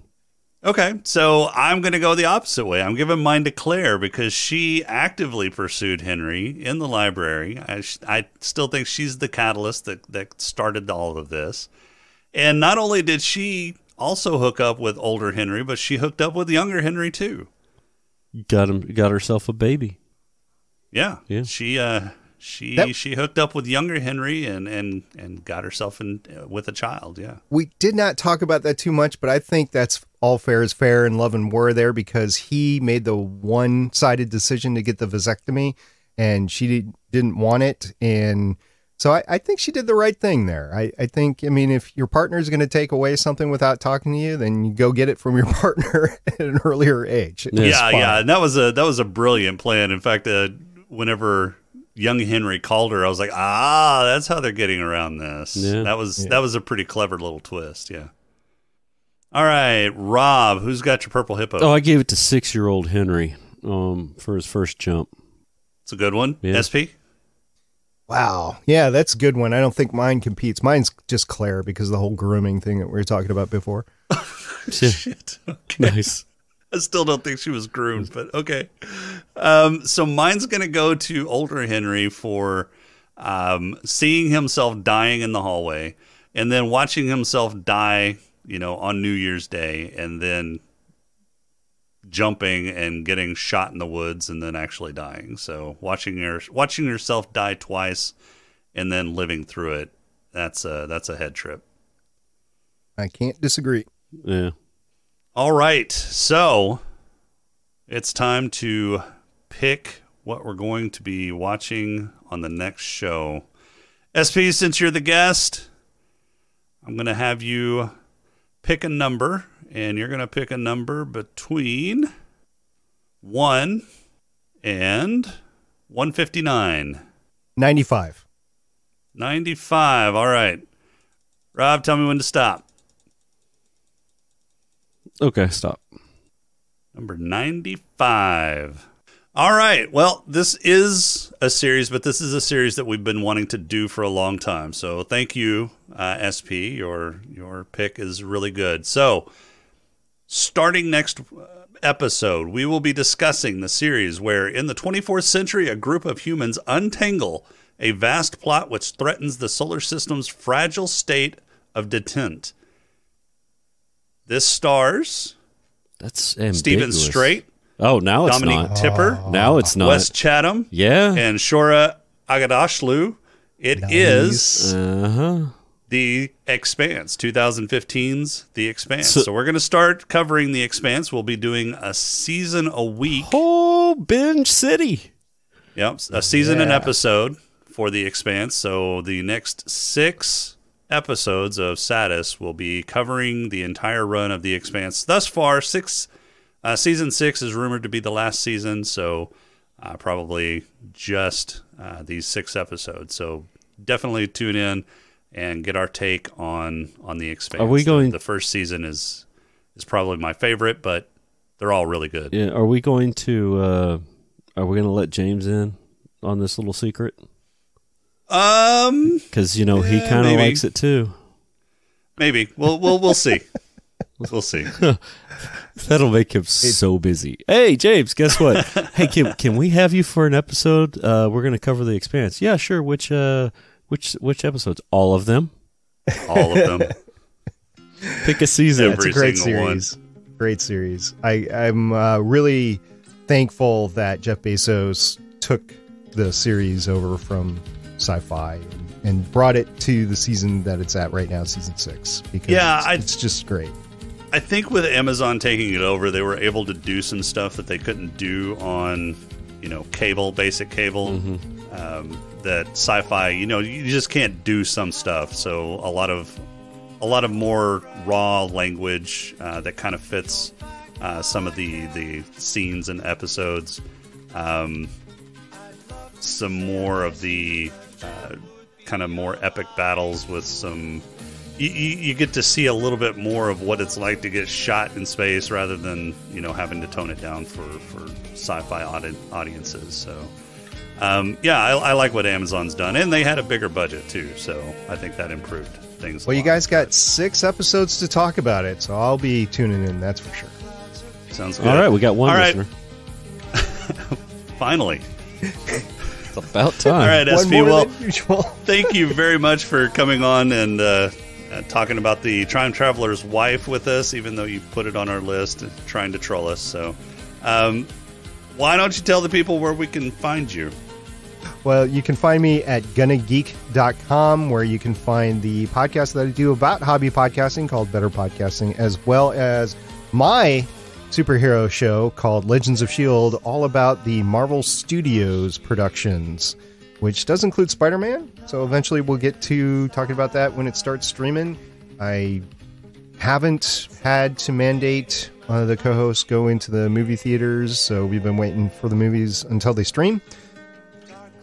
Okay, so I'm going to go the opposite way. I'm giving mine to Claire because she actively pursued Henry in the library. I still think she's the catalyst that started all of this. And not only did she also hook up with older Henry, but she hooked up with younger Henry too. Got herself a baby. Yeah. She hooked up with younger Henry and got herself with a child. Yeah. We did not talk about that too much, but I think that's all fair is fair in Love and War there because he made the one-sided decision to get the vasectomy and she didn't want it. And so I think she did the right thing there. I think, if your partner is going to take away something without talking to you, then you go get it from your partner at an earlier age. Yeah. And that was a brilliant plan. In fact, whenever young Henry called her, I was like, that's how they're getting around this. Yeah. That was a pretty clever little twist. Yeah. All right, Rob, who's got your purple hippo? Oh, I gave it to 6-year-old Henry for his first jump. It's a good one. Yeah. SP? Wow. Yeah, that's a good one. I don't think mine competes. Mine's just Claire because of the whole grooming thing that we were talking about before. Shit. Okay. Nice. I still don't think she was groomed, but okay. So mine's going to go to older Henry for seeing himself dying in the hallway and then watching himself die, on New Year's Day and then jumping and getting shot in the woods and then actually dying. So watching yourself die twice and then living through it, that's a head trip. I can't disagree. Yeah. All right, so it's time to pick what we're going to be watching on the next show. SP, since you're the guest, I'm going to have you pick a number, and you're going to pick a number between 1 and 159. 95. 95, all right. Rob, tell me when to stop. Okay, stop. Number 95. All right. Well, this is a series, but this is a series that we've been wanting to do for a long time. So thank you, SP. Your pick is really good. So starting next episode, we will be discussing the series where in the 24th century, a group of humans untangle a vast plot which threatens the solar system's fragile state of detente. This stars That's ambiguous. Stephen Strait. Oh, now it's Dominique not. Tipper. Now it's not. Wes Chatham. Yeah. And Shora Aghdashloo. It is The Expanse, 2015's The Expanse. So we're going to start covering The Expanse. We'll be doing a season a week. Oh, binge city. Yep, a season an episode for The Expanse. So the next 6 episodes of Satis will be covering the entire run of The Expanse. Thus far, season 6 is rumored to be the last season, so probably just these 6 episodes. So definitely tune in and get our take on The Expanse. Are we going? The first season is probably my favorite, but they're all really good. Yeah. Are we going to? Are we going to let James in on this little secret? Because he kind of likes it too. Maybe we'll see. We'll see. That'll make him so busy. Hey, James, guess what? Hey, can we have you for an episode? We're going to cover The Expanse. Yeah, sure. Which episodes? All of them. All of them. Pick a season. It's a great series. One. Great series. I'm really thankful that Jeff Bezos took the series over from Sci-Fi and brought it to the season that it's at right now, season 6. Because it's just great. I think with Amazon taking it over, they were able to do some stuff that they couldn't do on, basic cable. Mm-hmm. That Sci-Fi, you just can't do some stuff. So a lot of more raw language that kind of fits some of the scenes and episodes. Some more of the kind of more epic battles with some. You get to see a little bit more of what it's like to get shot in space rather than having to tone it down for sci-fi audiences. So I like what Amazon's done, and they had a bigger budget too, so I think that improved things. Well, you guys got 6 episodes to talk about it, so I'll be tuning in. That's for sure. Sounds good. All right, we got one All listener. Right. Finally. It's about time. All right, One SP. more Well, than usual. Thank you very much for coming on and talking about the Time Traveler's Wife with us, even though you put it on our list, trying to troll us. So why don't you tell the people where we can find you? Well, you can find me at gonnageek.com, where you can find the podcast that I do about hobby podcasting called Better Podcasting, as well as my superhero show called Legends of S.H.I.E.L.D., all about the Marvel Studios productions, which does include Spider-Man. So eventually we'll get to talking about that when it starts streaming. I haven't had to mandate the co-hosts go into the movie theaters, so we've been waiting for the movies until they stream.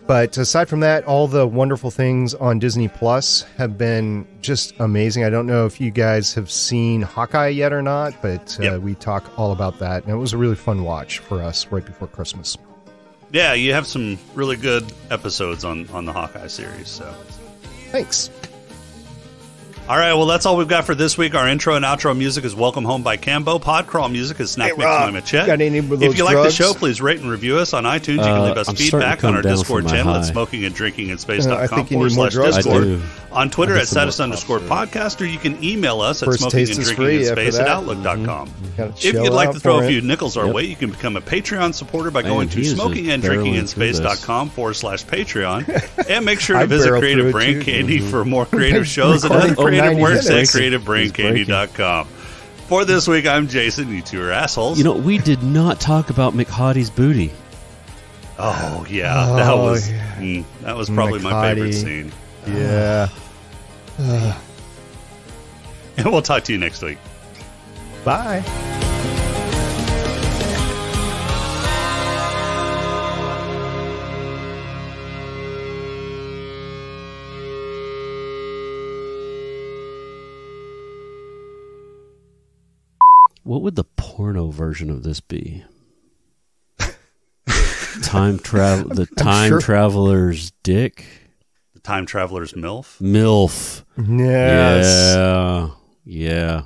But aside from that, all the wonderful things on Disney Plus have been just amazing. I don't know if you guys have seen Hawkeye yet or not, but we talk all about that. And it was a really fun watch for us right before Christmas. Yeah, you have some really good episodes on the Hawkeye series. So, thanks. All right, well, that's all we've got for this week. Our intro and outro music is Welcome Home by Cambo. Podcrawl music is Snack Mix by Machette. If you like the show, please rate and review us on iTunes. You can leave us feedback on our Discord channel at smokinganddrinkinginspace.com/Discord. On Twitter at status_podcast, or you can email us at smokinganddrinkinginspace@outlook.com. If you'd like to throw a few nickels our way, you can become a Patreon supporter by going to smokinganddrinkinginspace.com/Patreon. And make sure to visit Creative Brain Candy for more creative shows and other creative works at creativebraincandy.com. For this week, I'm Jason. You two are assholes. We did not talk about McHotty's booty. Oh, yeah. That was probably my favorite scene. Yeah. And we'll talk to you next week. Bye. What would the porno version of this be? The time traveler's dick. The time traveler's MILF. MILF. Yes. Yeah.